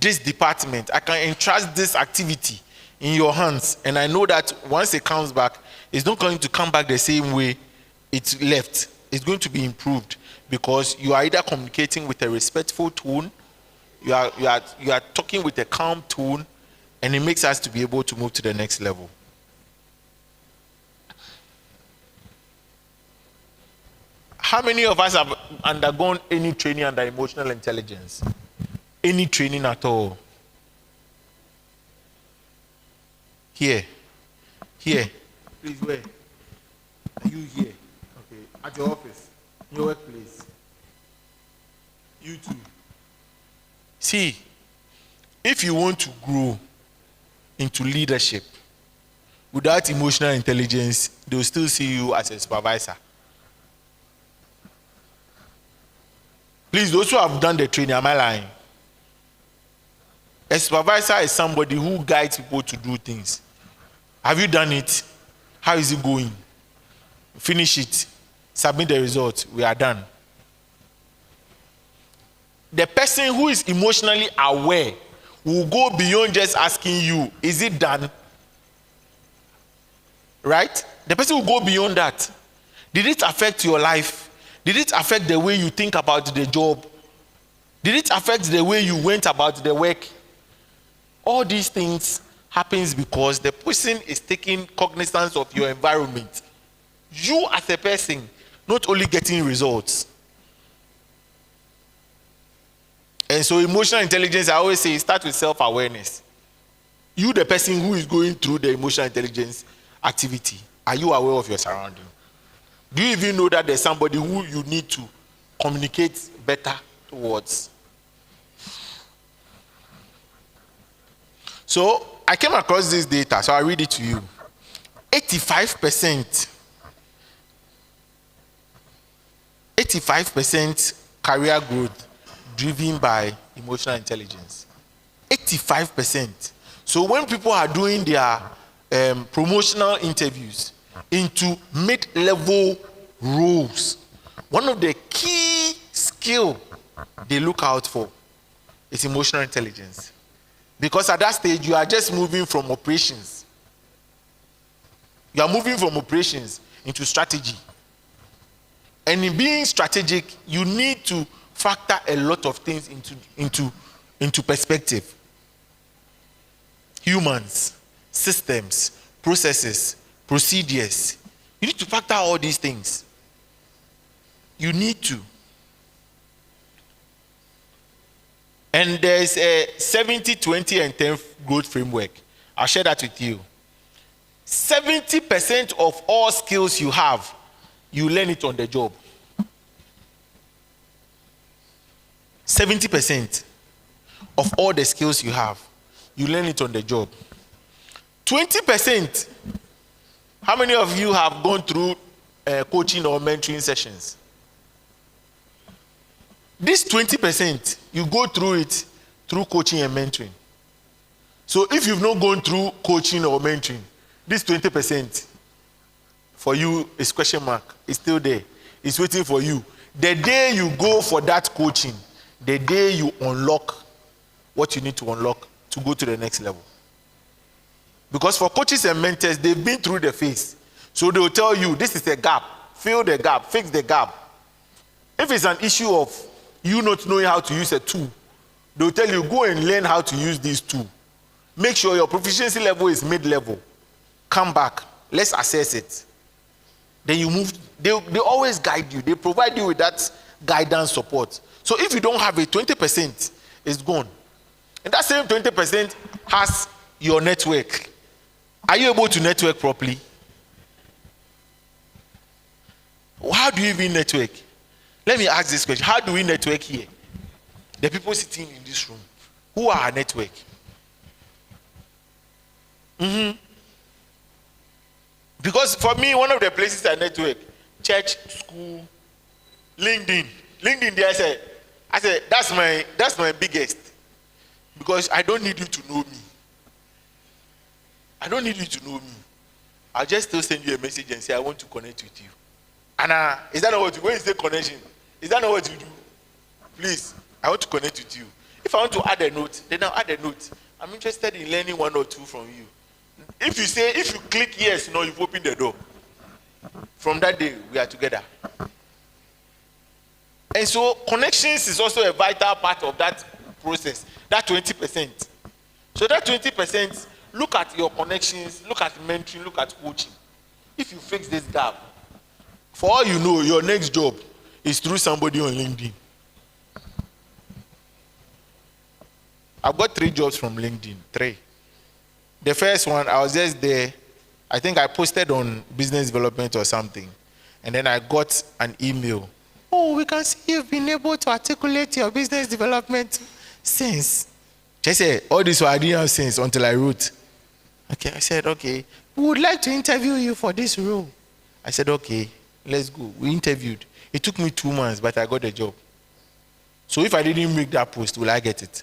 this department, I can entrust this activity in your hands, and I know that once it comes back, it's not going to come back the same way it's left. It's going to be improved because you are either communicating with a respectful tone, you are talking with a calm tone, and it makes us to be able to move to the next level. How many of us have undergone any training under emotional intelligence? Any training at all? Here. Please, where? Are you here? Okay. At your office? In your workplace? You too. See, if you want to grow into leadership without emotional intelligence, they will still see you as a supervisor. Please, those who have done the training, am I lying? A supervisor is somebody who guides people to do things. Have you done it? How is it going? Finish it. Submit the results. We are done. The person who is emotionally aware will go beyond just asking you, is it done? Right? The person will go beyond that. Did it affect your life? Did it affect the way you think about the job? Did it affect the way you went about the work? All these things happens because the person is taking cognizance of your environment. You as a person, not only getting results. And so emotional intelligence, I always say, start with self-awareness. You, the person who is going through the emotional intelligence activity, are you aware of your surrounding? Do you even know that there's somebody who you need to communicate better towards? So I came across this data, so I read it to you. 85% career growth driven by emotional intelligence. 85%. So when people are doing their promotional interviews into mid-level roles, one of the key skill they look out for is emotional intelligence. Because at that stage, you are just moving from operations. You are moving from operations into strategy. And in being strategic, you need to factor a lot of things into perspective. Humans, systems, processes, procedures. You need to factor all these things. You need to. And there's a 70, 20, and 10 growth framework. I'll share that with you. 70% of all skills you have, you learn it on the job. 70% of all the skills you have, you learn it on the job. 20%, how many of you have gone through coaching or mentoring sessions? This 20%, you go through it through coaching and mentoring. So if you've not gone through coaching or mentoring, this 20% for you is question mark. It's still there. It's waiting for you. The day you go for that coaching, the day you unlock what you need to unlock to go to the next level. Because for coaches and mentors, they've been through the phase. So they will tell you, this is a gap. Fill the gap. Fix the gap. If it's an issue of you not knowing how to use a tool, they will tell you, go and learn how to use this tool. Make sure your proficiency level is mid-level. Come back. Let's assess it. Then you move. They always guide you. They provide you with that guidance support. So if you don't have it, 20% is gone. And that same 20% has your network. Are you able to network properly? How do you even network? Let me ask this question. How do we network here? The people sitting in this room. Who are our network? Because for me, one of the places I network, church, school, LinkedIn. LinkedIn, there I say, I said, that's my biggest. Because I don't need you to know me. I don't need you to know me. I'll just still send you a message and say, I want to connect with you. And is that not what you do? When you say connection, is that not what you do? Please, I want to connect with you. If I want to add a note, then I'll add a note. I'm interested in learning one or two from you. If you click yes, no, you've opened the door. From that day, we are together. And so connections is also a vital part of that process, that 20%. So that 20%, look at your connections, look at mentoring, look at coaching. If you fix this gap, for all you know, your next job is through somebody on LinkedIn. I've got 3 jobs from LinkedIn, 3. The first one, I was just there. I think I posted on business development or something. And then I got an email. Oh, we can see you've been able to articulate your business development since. Just say, all this I didn't have since until I wrote. Okay, I said, okay, we would like to interview you for this role. I said, okay, let's go. We interviewed. It took me 2 months, but I got the job. So if I didn't make that post, will I get it?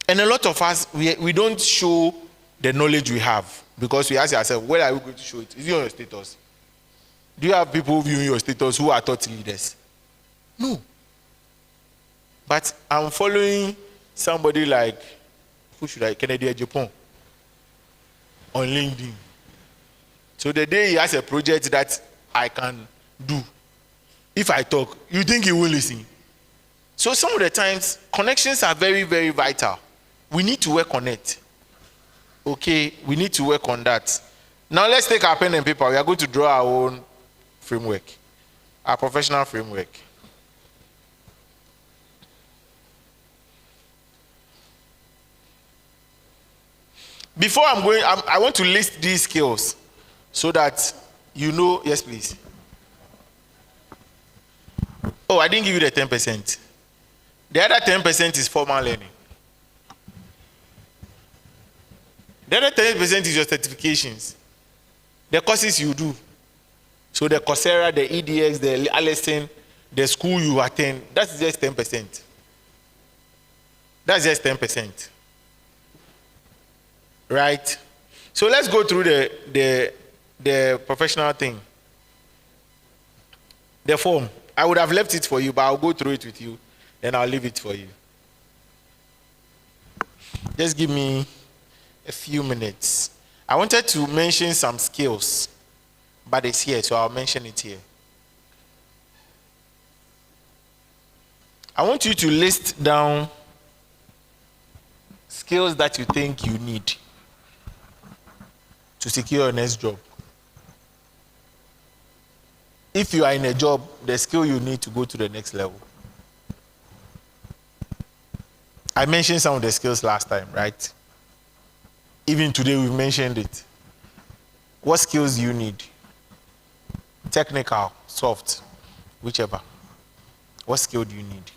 And a lot of us, we don't show the knowledge we have because we ask ourselves, where are we going to show it? Is it on your status? Do you have people viewing your status who are thought leaders? No. But I'm following somebody like, who should I? Kennedy Japan on LinkedIn. So the day he has a project that I can do, if I talk, you think he will listen? So some of the times, connections are very, very vital. We need to work on it. Okay, we need to work on that. Now let's take our pen and paper. We are going to draw our own framework, our professional framework. Before I'm going, I want to list these skills so that you know. Yes, please. Oh, I didn't give you the 10%. The other 10% is formal learning. The other 10% is your certifications, the courses you do. So the Coursera, the EDX, the Allison, the school you attend, that's just 10%. That's just 10%. Right? So let's go through the professional thing. The form. I would have left it for you, but I'll go through it with you. Then I'll leave it for you. Just give me a few minutes. I wanted to mention some skills, but it's here, so I'll mention it here. I want you to list down skills that you think you need to secure your next job. If you are in a job, the skill you need to go to the next level. I mentioned some of the skills last time, right? Even today we've mentioned it. What skills do you need? Technical, soft, whichever. What skill do you need?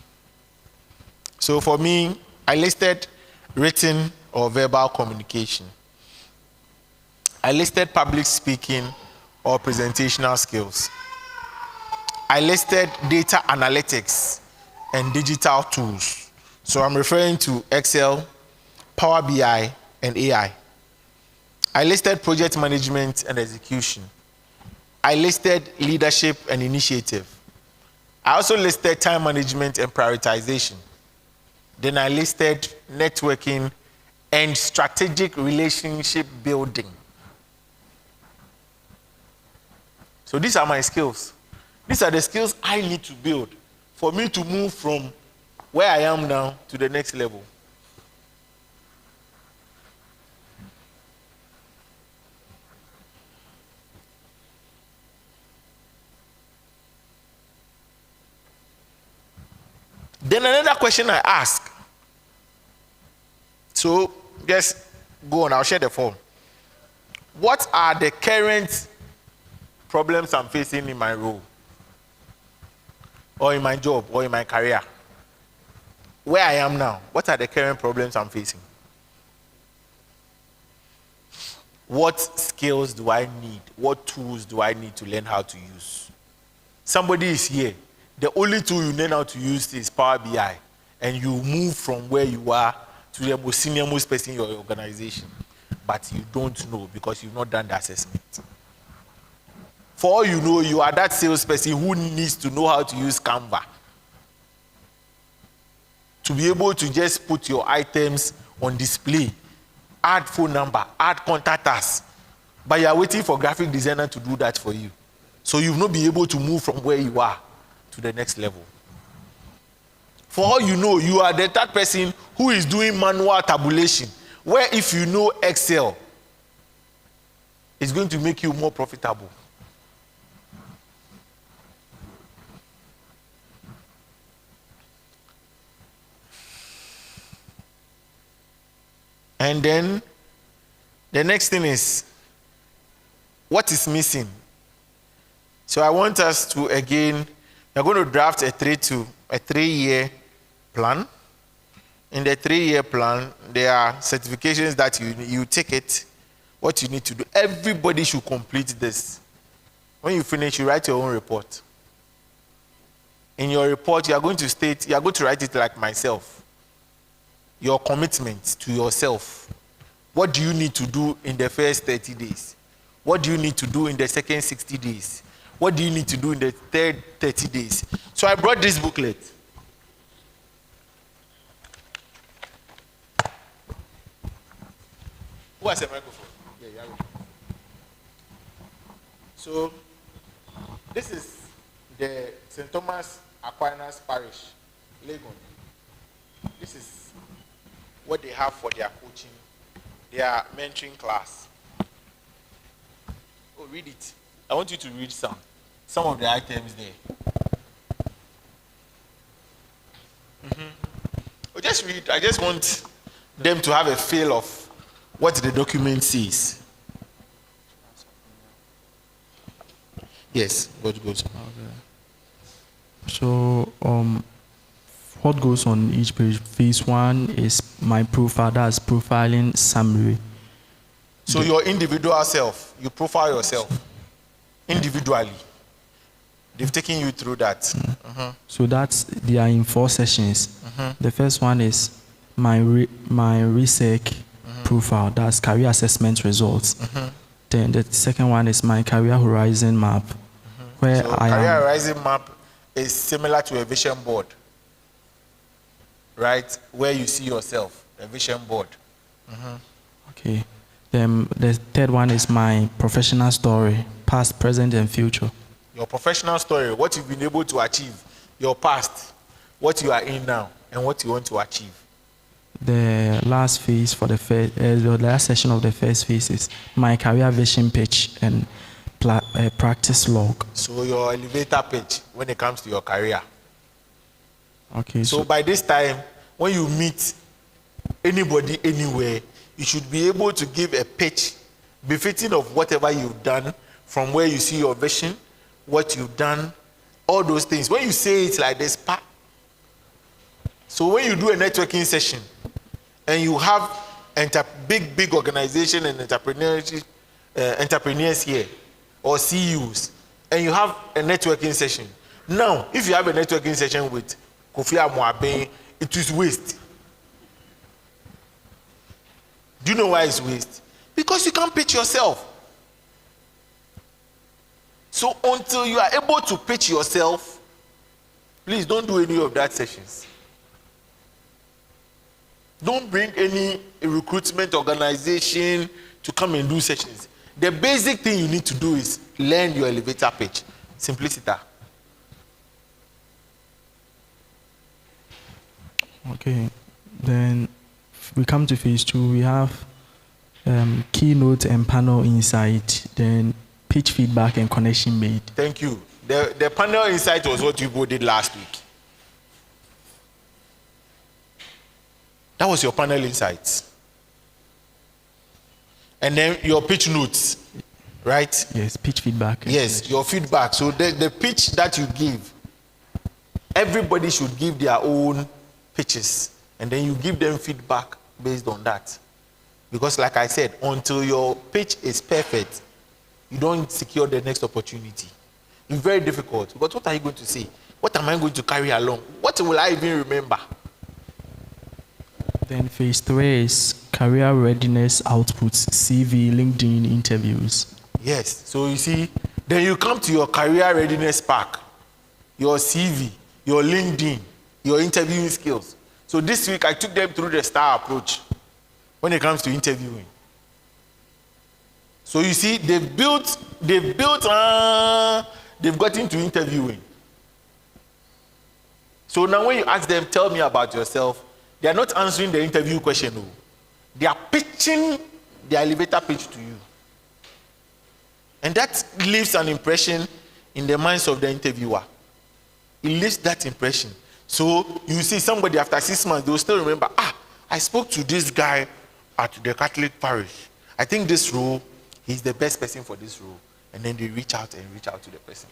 So for me, I listed written or verbal communication. I listed public speaking or presentational skills. I listed data analytics and digital tools. So I'm referring to Excel, Power BI, and AI. I listed project management and execution. I listed leadership and initiative. I also listed time management and prioritization. Then I listed networking and strategic relationship building. So these are my skills. These are the skills I need to build for me to move from where I am now to the next level. Then another question I ask. So just go on, I'll share the form. What are the current problems I'm facing in my role? Or in my job, or in my career? Where I am now, what are the current problems I'm facing? What skills do I need? What tools do I need to learn how to use? Somebody is here. The only tool you learn how to use is Power BI, and you move from where you are to the most senior most person in your organization, but you don't know because you've not done the assessment. For all you know, you are that salesperson who needs to know how to use Canva to be able to just put your items on display, add phone number, add contact us, but you are waiting for graphic designer to do that for you. So you've not been able to move from where you are to the next level. For all you know, you are the third person who is doing manual tabulation, where if you know Excel, it's going to make you more profitable. And then the next thing is, what is missing? So I want us to, again, we're going to draft a 3-year plan. In the 3-year plan, there are certifications that you take it, what you need to do. Everybody should complete this. When you finish, you write your own report. In your report, you are going to write it like myself. Your commitment to yourself. What do you need to do in the first 30 days? What do you need to do in the second 60 days? What do you need to do in the third 30 days? So I brought this booklet. Who has a microphone? Yeah, you have it. So this is the St. Thomas Aquinas Parish, Legon. This is what they have for their coaching, their mentoring class. Oh, read it. I want you to read some of the items there. Oh, just read. I just want them to have a feel of what the document says. Yes, good. Okay. So, what goes on each page? Phase 1 is my profile, that's profiling summary. So your individual self, you profile yourself individually. They've taken you through that. So they are in 4 sessions. The first one is my research profile, that's career assessment results. Then the second one is my career horizon map, where so career horizon map is similar to a vision board, right? Where you see yourself, a vision board. Okay. Then the third one is my professional story, past, present, and future. Your professional story, what you've been able to achieve, your past, what you are in now, and what you want to achieve. The last phase for the last session of the first phase is my career vision pitch and practice log. So your elevator pitch when it comes to your career. Okay. So by this time, when you meet anybody anywhere, you should be able to give a pitch befitting of whatever you've done, from where you see your vision, what you've done, all those things. When you say it like this, so when you do a networking session and you have big organization and entrepreneurs here or CEOs, and you have a networking session. Now, if you have a networking session with Kofi Amoaben, it is waste. Do you know why it's waste? Because you can't pitch yourself. So until you are able to pitch yourself, please don't do any of that sessions. Don't bring any recruitment organization to come and do sessions. The basic thing you need to do is learn your elevator pitch. Simplicity. Okay. Then we come to phase 2. We have keynote and panel insight, then pitch feedback and connection made. Thank you. The panel insight was what you both did last week. That was your panel insights. And then your pitch notes, right? Yes, pitch feedback. Yes, your feedback. So the pitch that you give, everybody should give their own pitches. And then you give them feedback based on that. Because like I said, until your pitch is perfect, you don't secure the next opportunity. It's very difficult. But what are you going to say? What am I going to carry along? What will I even remember? Then phase 3 is career readiness outputs, CV, LinkedIn interviews. Yes. So you see, then you come to your career readiness pack, your CV, your LinkedIn, your interviewing skills. So this week I took them through the STAR approach when it comes to interviewing. So you see, they've got into interviewing. So now when you ask them, tell me about yourself, they are not answering the interview question. No. They are pitching the elevator pitch to you. And that leaves an impression in the minds of the interviewer. It leaves that impression. So you see somebody after 6 months, they will still remember, I spoke to this guy at the Catholic parish. I think this role, he's the best person for this role. And then they reach out to the person.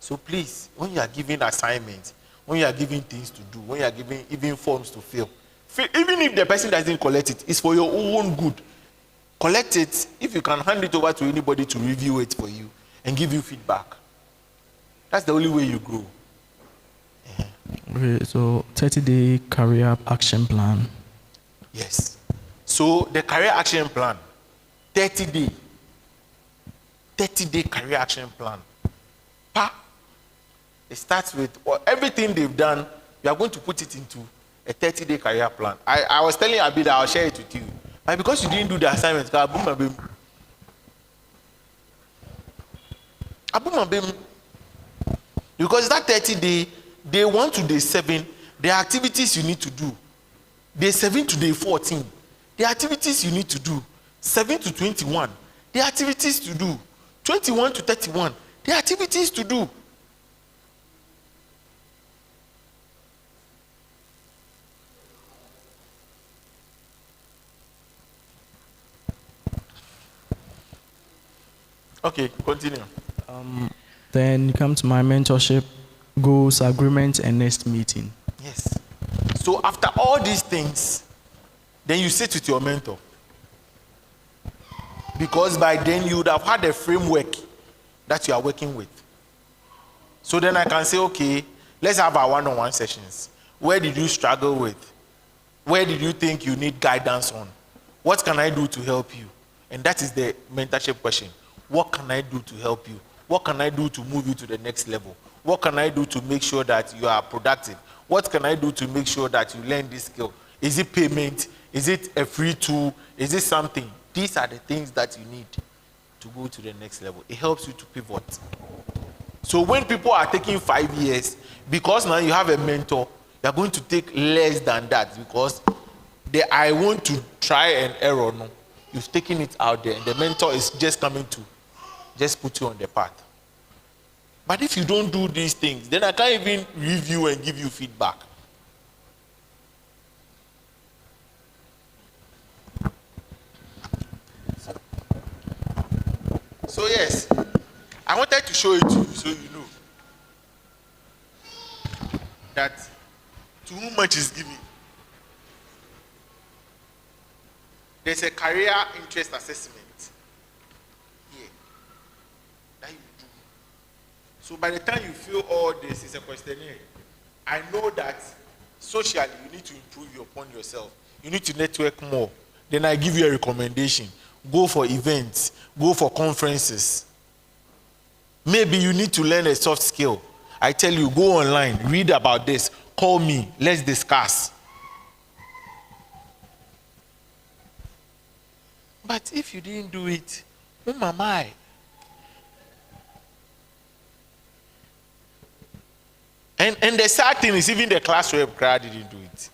So please, when you are giving assignments, when you are giving things to do, when you are giving even forms to fill, even if the person doesn't collect it, it's for your own good. Collect it. If you can hand it over to anybody to review it for you and give you feedback. That's the only way you grow. Okay, so 30-day career action plan. Yes. So the career action plan, 30-day career action plan. It starts with everything they've done. You are going to put it into a 30-day career plan. I was telling Abi that I'll share it with you. But because you didn't do the assignment, because that 30-day, day 1 to day 7, the activities you need to do. Day 7 to day 14, the activities you need to do. 7 to 21, the activities to do. 21 to 31, the activities to do. Okay, continue. Then you come to my mentorship, goals, agreement, and next meeting. Yes. So after all these things, then you sit with your mentor. Because by then you would have had a framework that you are working with. So then I can say, okay, let's have our one-on-one sessions. Where did you struggle with? Where did you think you need guidance on? What can I do to help you? And that is the mentorship question. What can I do to help you? What can I do to move you to the next level? What can I do to make sure that you are productive? What can I do to make sure that you learn this skill? Is it payment? Is it a free tool? Is it something? These are the things that you need to go to the next level. It helps you to pivot. So when people are taking 5 years, because now you have a mentor, you are going to take less than that because I want to try and error. No, you've taken it out there, and the mentor is just coming to just put you on the path. But if you don't do these things, then I can't even review and give you feedback. So yes, I wanted to show it to you so you know that to whom much is given. There's a career interest assessment here that you do. So by the time you fill all this, it's a questionnaire. I know that socially you need to improve upon yourself. You need to network more. Then I give you a recommendation. Go for events. Go for conferences. Maybe you need to learn a soft skill. I tell you, go online, read about this, call me, let's discuss. But if you didn't do it, who am I? And the sad thing is, even the class rep crowd didn't do it.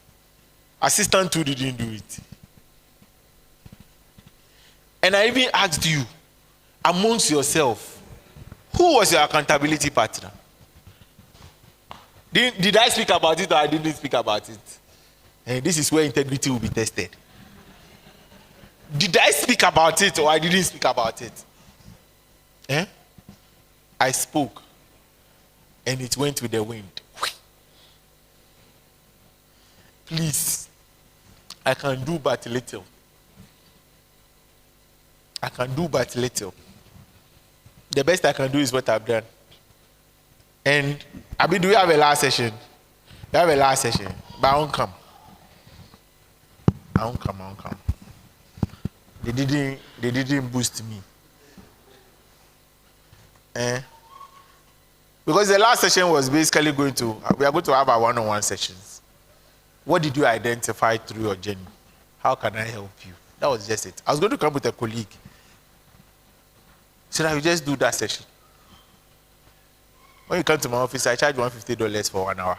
Assistant 2 didn't do it. And I even asked you, amongst yourself, who was your accountability partner? Did I speak about it or I didn't speak about it? And this is where integrity will be tested. Did I speak about it or I didn't speak about it? I spoke. And it went with the wind. Please, I can do but little. I can do but little. The best I can do is what I've done. And Abi, do we have a last session? We have a last session, but I won't come. I won't come. They didn't boost me. Because the last session was basically we are going to have our one-on-one sessions. What did you identify through your journey? How can I help you? That was just it. I was going to come with a colleague. So that you just do that session. When you come to my office, I charge $150 for 1 hour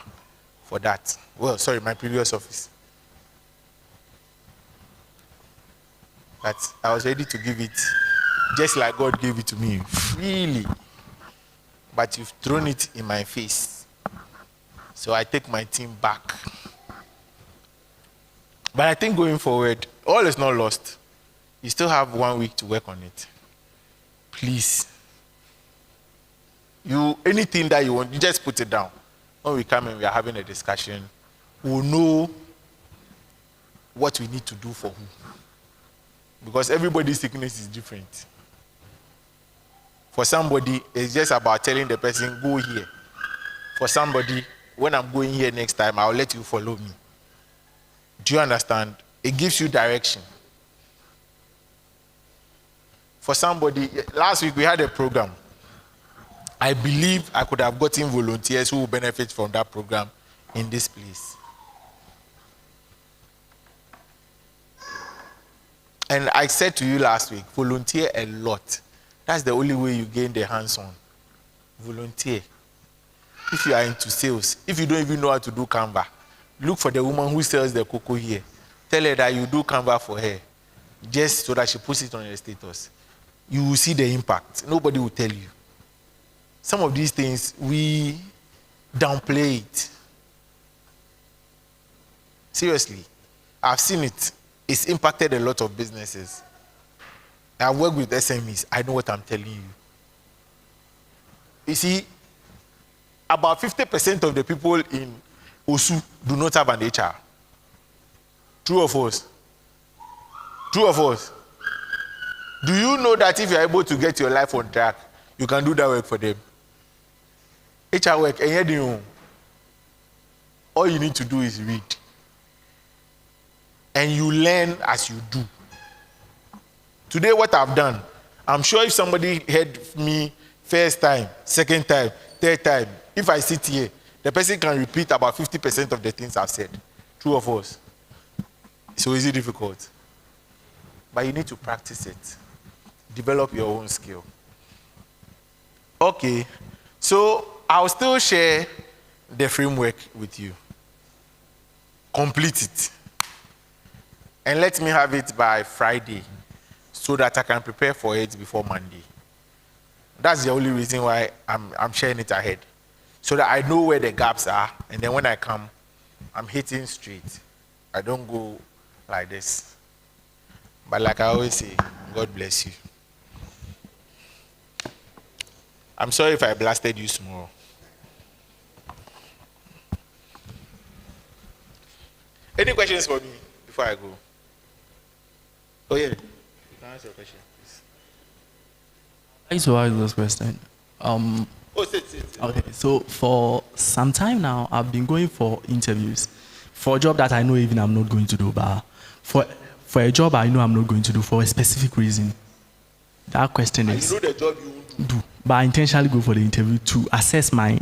for that. Well, sorry, my previous office. But I was ready to give it just like God gave it to me, freely. But you've thrown it in my face. So I take my team back. But I think going forward, all is not lost. You still have 1 week to work on it. Please. Anything that you want, you just put it down. When we come and we are having a discussion, we'll know what we need to do for who. Because everybody's sickness is different. For somebody, it's just about telling the person, go here. For somebody, when I'm going here next time, I'll let you follow me. Do you understand? It gives you direction. For somebody, last week we had a program. I believe I could have gotten volunteers who will benefit from that program in this place. And I said to you last week, volunteer a lot. That's the only way you gain the hands-on. Volunteer. If you are into sales, if you don't even know how to do Canva, look for the woman who sells the cocoa here. Tell her that you do Canva for her, just so that she puts it on her status. You will see the impact. Nobody will tell you. Some of these things, we downplay it. Seriously, I've seen it. It's impacted a lot of businesses. I work with SMEs. I know what I'm telling you. You see, about 50% of the people in Osu do not have an HR. True or false? True or false? Do you know that if you're able to get your life on track, you can do that work for them? HR work, and all you need to do is read. And you learn as you do. Today, what I've done, I'm sure if somebody heard me first time, second time, third time, if I sit here, the person can repeat about 50% of the things I've said. True or false? So is it difficult? But you need to practice it. Develop your own skill. Okay, so I'll still share the framework with you. Complete it. And let me have it by Friday so that I can prepare for it before Monday. That's the only reason why I'm sharing it ahead. So that I know where the gaps are, and then when I come, I'm hitting straight. I don't go like this. But like I always say, God bless you. I'm sorry if I blasted you small. Any questions for me before I go? Oh yeah, you can answer your question, please. I used to ask this question. Sit. Okay, so for some time now, I've been going for interviews for a job that I know even I'm not going to do, but for a job I know I'm not going to do for a specific reason. That question is, you know the job you won't do, but I intentionally go for the interview to assess my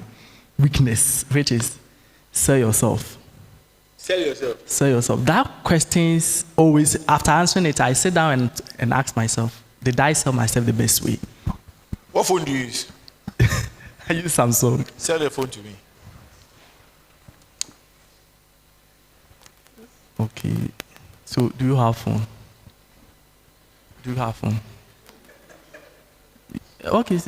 weakness, which is sell yourself. Sell yourself. Sell yourself. That question's always, after answering it, I sit down and ask myself, did I sell myself the best way? What phone do you use? I use Samsung. Sell the phone to me. Okay. So, do you have phone? Do you have phone? Okay.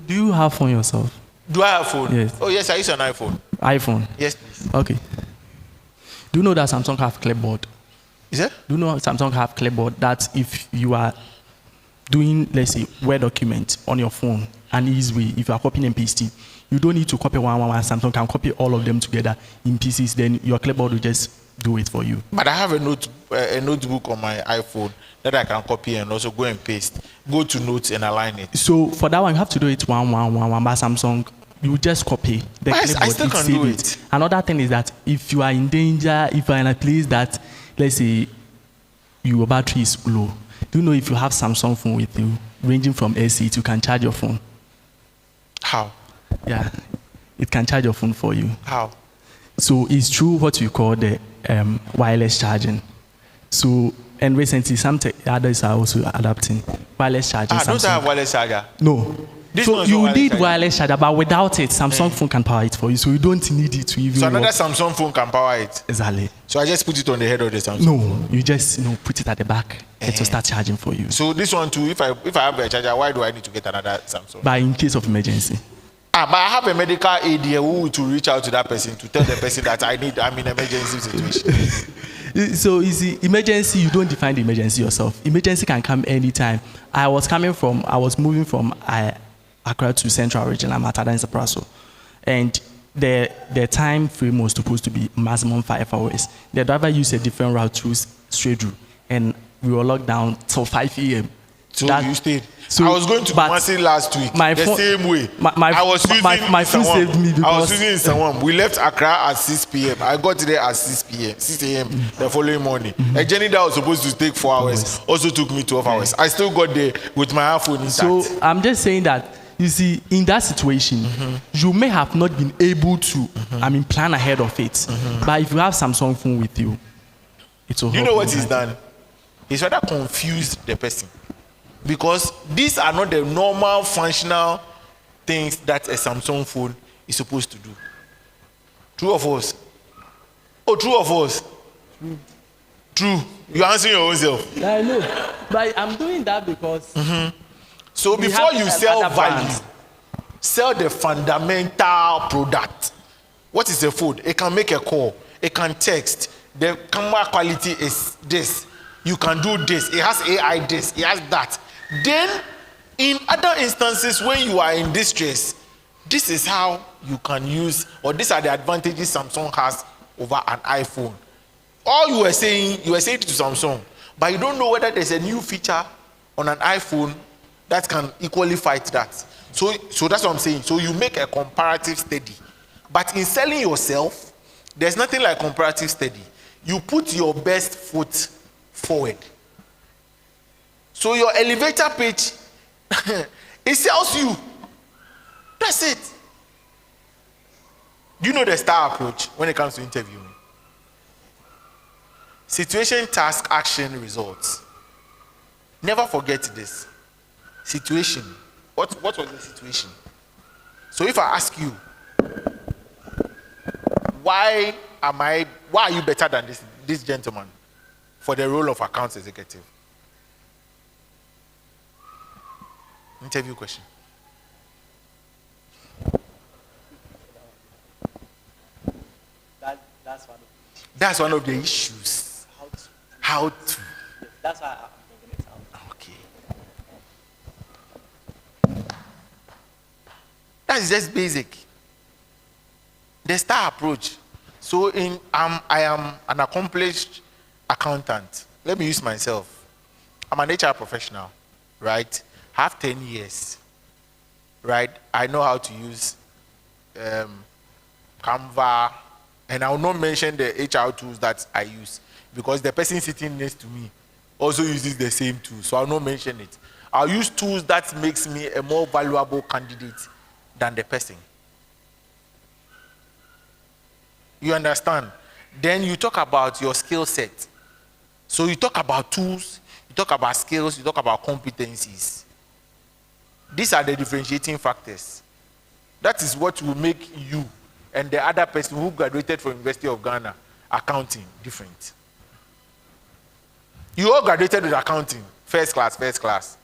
Do you have phone yourself? Do I have phone? Yes. Oh yes, I use an iPhone. iPhone? Yes, please. Okay. Do you know that Samsung have clipboard? Is it? Do you know Samsung have clipboard that if you are doing, let's say, Word document on your phone, an easy way, if you are copying and pasting, you don't need to copy one. Samsung can copy all of them together in pieces, then your clipboard will just do it for you. But I have a notebook on my iPhone that I can copy and also go and paste. Go to notes and align it. So for that one, you have to do it one, but Samsung you just copy the Yes, I clipboard, still can save do it. Another thing is that if you are in danger, if you are in a place that, let's say, your battery is low, do you know if you have Samsung phone with you, ranging from AC, you can charge your phone? How? Yeah, it can charge your phone for you. How? So it's true what we call the wireless charging. So, and recently some others are also adapting wireless charging. Don't I have wireless charger? No. This So one is you wireless need charger. wireless charger, but without it, Samsung phone can power it for you. So you don't need it to even So another work. Samsung phone can power it. Exactly. So I just put it on the head of the Samsung. No, you just put it at the back. It will start charging for you. So this one too, if I have a charger, why do I need to get another Samsung? But in case of emergency. But I have a medical aid here who to reach out to that person to tell the person that I'm in emergency situation. So you see, emergency, you don't define the emergency yourself. Emergency can come anytime. I was moving from Accra to Central Region. I'm at Adansi Praso. And the time frame was supposed to be maximum 5 hours. The driver used a different route through straight route. And we were locked down till 5 a.m. So you stayed. So, I was going to Kumasi last week. The same way. I was using my phone saved me because I was using Sawam. We left Accra at 6 p.m. I got there at 6 a.m. the following morning. A journey that was supposed to take 4 hours also took me 12 hours. I still got there with my iPhone intact. So I'm just saying that, you see, in that situation, you may have not been able to, plan ahead of it. But if you have Samsung phone with you, it will help. You know what he's done? He's rather confused the person. Because these are not the normal functional things that a Samsung phone is supposed to do. True or false? Oh, true or false? True. You're answering your own self. Yeah, I know. But I'm doing that because... So we before have you sell other value, brands. sell the fundamental product. What is a phone? It can make a call. It can text. The camera quality is this. You can do this. It has AI this. It has that. Then, in other instances, when you are in distress, this is how you can use, or these are the advantages Samsung has over an iPhone. All you were saying to Samsung, but you don't know whether there's a new feature on an iPhone that can equally fight that. So that's what I'm saying. So you make a comparative study. But in selling yourself, there's nothing like comparative study. You put your best foot forward. So your elevator pitch, it sells you. That's it. Do you know the STAR approach when it comes to interviewing? Situation, task, action, results. Never forget this. Situation. What was the situation? So if I ask you, why are you better than this gentleman for the role of accounts executive? Interview question. That's one of the issues. How to. That's why I'm bringing it out. Okay. That's just basic. The STAR approach. So I am an accomplished accountant. Let me use myself. I'm an HR professional, right? I have 10 years, right? I know how to use Canva, and I will not mention the HR tools that I use because the person sitting next to me also uses the same tool, so I'll not mention it. I'll use tools that makes me a more valuable candidate than the person. You understand? Then you talk about your skill set. So you talk about tools, you talk about skills, you talk about competencies. These are the differentiating factors. That is what will make you and the other person who graduated from University of Ghana accounting different. You all graduated with accounting, first class.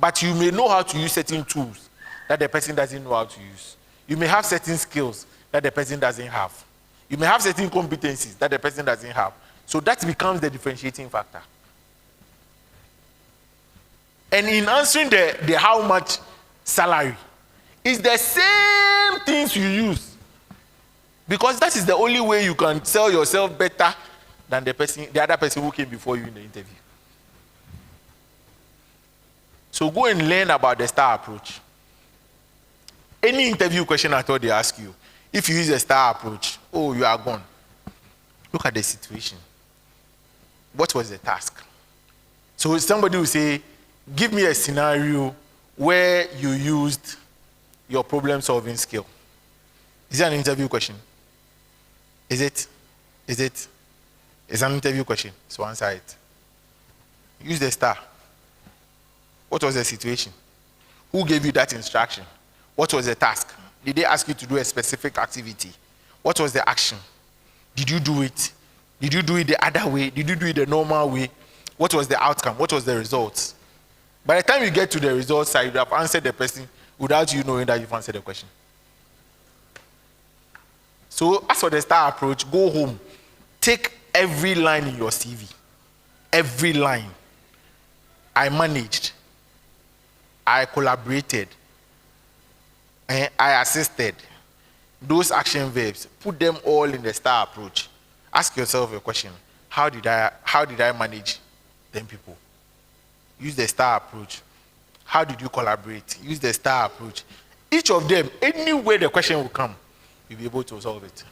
But you may know how to use certain tools that the person doesn't know how to use. You may have certain skills that the person doesn't have. You may have certain competencies that the person doesn't have. So that becomes the differentiating factor. And in answering the how much salary, it's the same things you use. Because that is the only way you can sell yourself better than the other person who came before you in the interview. So go and learn about the STAR approach. Any interview question at all they ask you, if you use a star approach, oh, you are gone. Look at the situation. What was the task? So somebody will say, give me a scenario where you used your problem-solving skill. Is it an interview question? Is it? It's an interview question. So answer it. Use the star. What was the situation? Who gave you that instruction? What was the task? Did they ask you to do a specific activity? What was the action? Did you do it? Did you do it the other way? Did you do it the normal way? What was the outcome? What was the results? By the time you get to the results side, you have answered the person without you knowing that you've answered the question. So as for the star approach, go home. Take every line in your CV. Every line. I managed. I collaborated. I assisted. Those action verbs, put them all in the star approach. Ask yourself a question. How did I manage them people? Use the star approach. How did you collaborate? Use the star approach. Each of them, any way the question will come, you'll be able to solve it.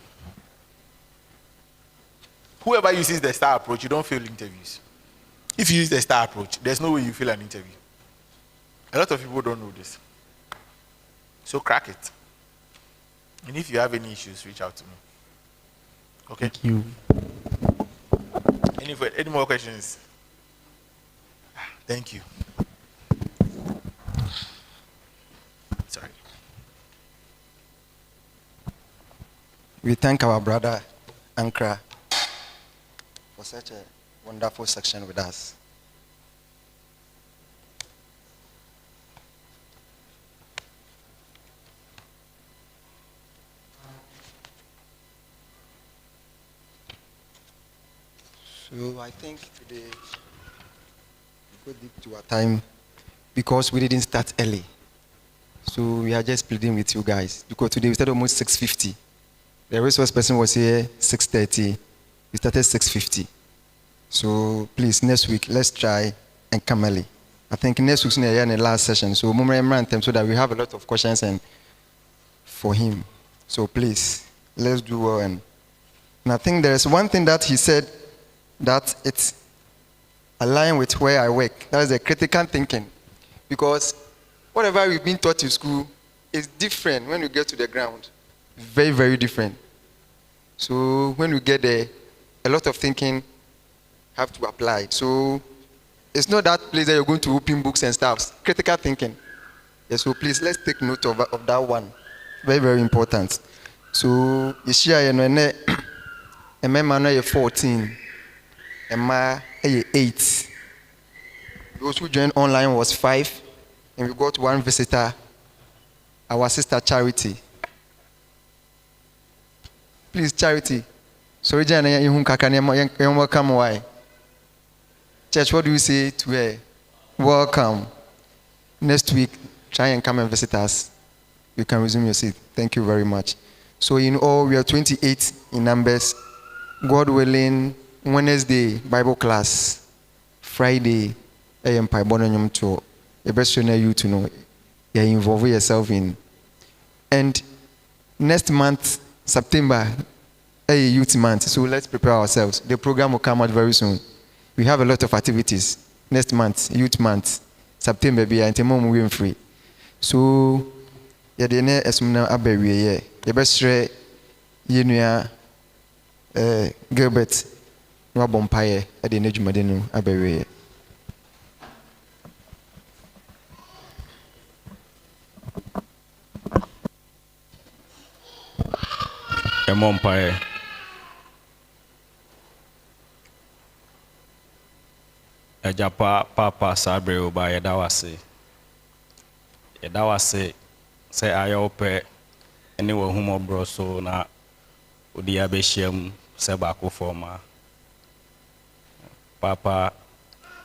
Whoever uses the star approach, you don't fail interviews. If you use the star approach, there's no way you fail an interview. A lot of people don't know this. So crack it. And if you have any issues, reach out to me. Okay? Thank you. Any more questions? Thank you. Sorry. We thank our brother Ankra for such a wonderful section with us. So I think today we go deep to our time because we didn't start early. So we are just pleading with you guys because today we started almost 6:50. The resource person was here 6:30. We started 6:50. So please, next week, let's try and come early. I think next week's in the last session. So so that we have a lot of questions and for him. So please, let's do well. And I think there is one thing that he said that it's aligned with where I work. That is the critical thinking. Because whatever we've been taught in school is different when we get to the ground. Very, very different. So when we get there, a lot of thinking have to apply. So it's not that place that you're going to open books and stuff. Critical thinking. Yeah, so please, let's take note of that one. Very, very important. So, this year, I'm 14. I'm 8. Those who joined online was 5. And we got one visitor, our sister Charity. Please, Charity. Sorry, Jana, you welcome. Why? Church, what do you say to her? Welcome. Next week, try and come and visit us. You can resume your seat. Thank you very much. So in all, we are 28 in numbers. God willing, Wednesday, Bible class. Friday, AM Pibonanium tour. The best you to know. You involve yourself in. And next month, September, a youth month. So let's prepare ourselves. The program will come out very soon. We have a lot of activities. Next month, youth month. September, be and tomorrow we free. So, yeah, the next esmuna abewe ye. The best share, Gilbert, no bompaye at the Nejumadenu abewe. A mompaye. Ejapa papa sabre oba yedawase say ayope anywhere humo bro so na odi abehyiam se ba ko forma papa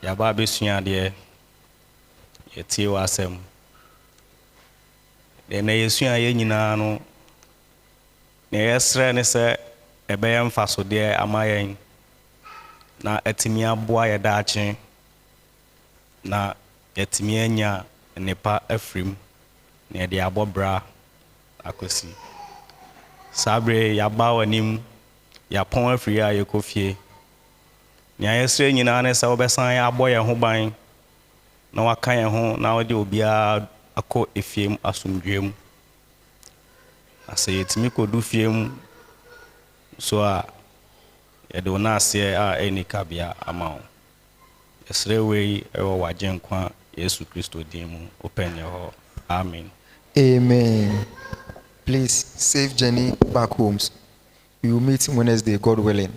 yaba besua de yetie wasem de na yesua ye nyina no na yesre ne se ebeyam faso de amayen na etimi aboa yedaache na yetimi anya nepa afrim na yede abobra akɔsi saa berɛ yɛaba w'anim yɛapɔn afiri a yɛkɔ fie nea yɛsrɛ nyinaa ne sɛ wobɛsan abɔ yɛn ho ban na waka yɛn ho na wode obiara akɔ efie mu asomdwoe mu na sɛ yɛtumi kɔdu fie mu so a yɛde wo naaseɛ a ɛnni kabea ama wo yɛsrɛ wei ɛwɔ w'agyenkwa yesu kristo din mu wopɛ nyɛ hɔ amen. Amen. Please, safe journey back homes. We will meet Wednesday, God willing.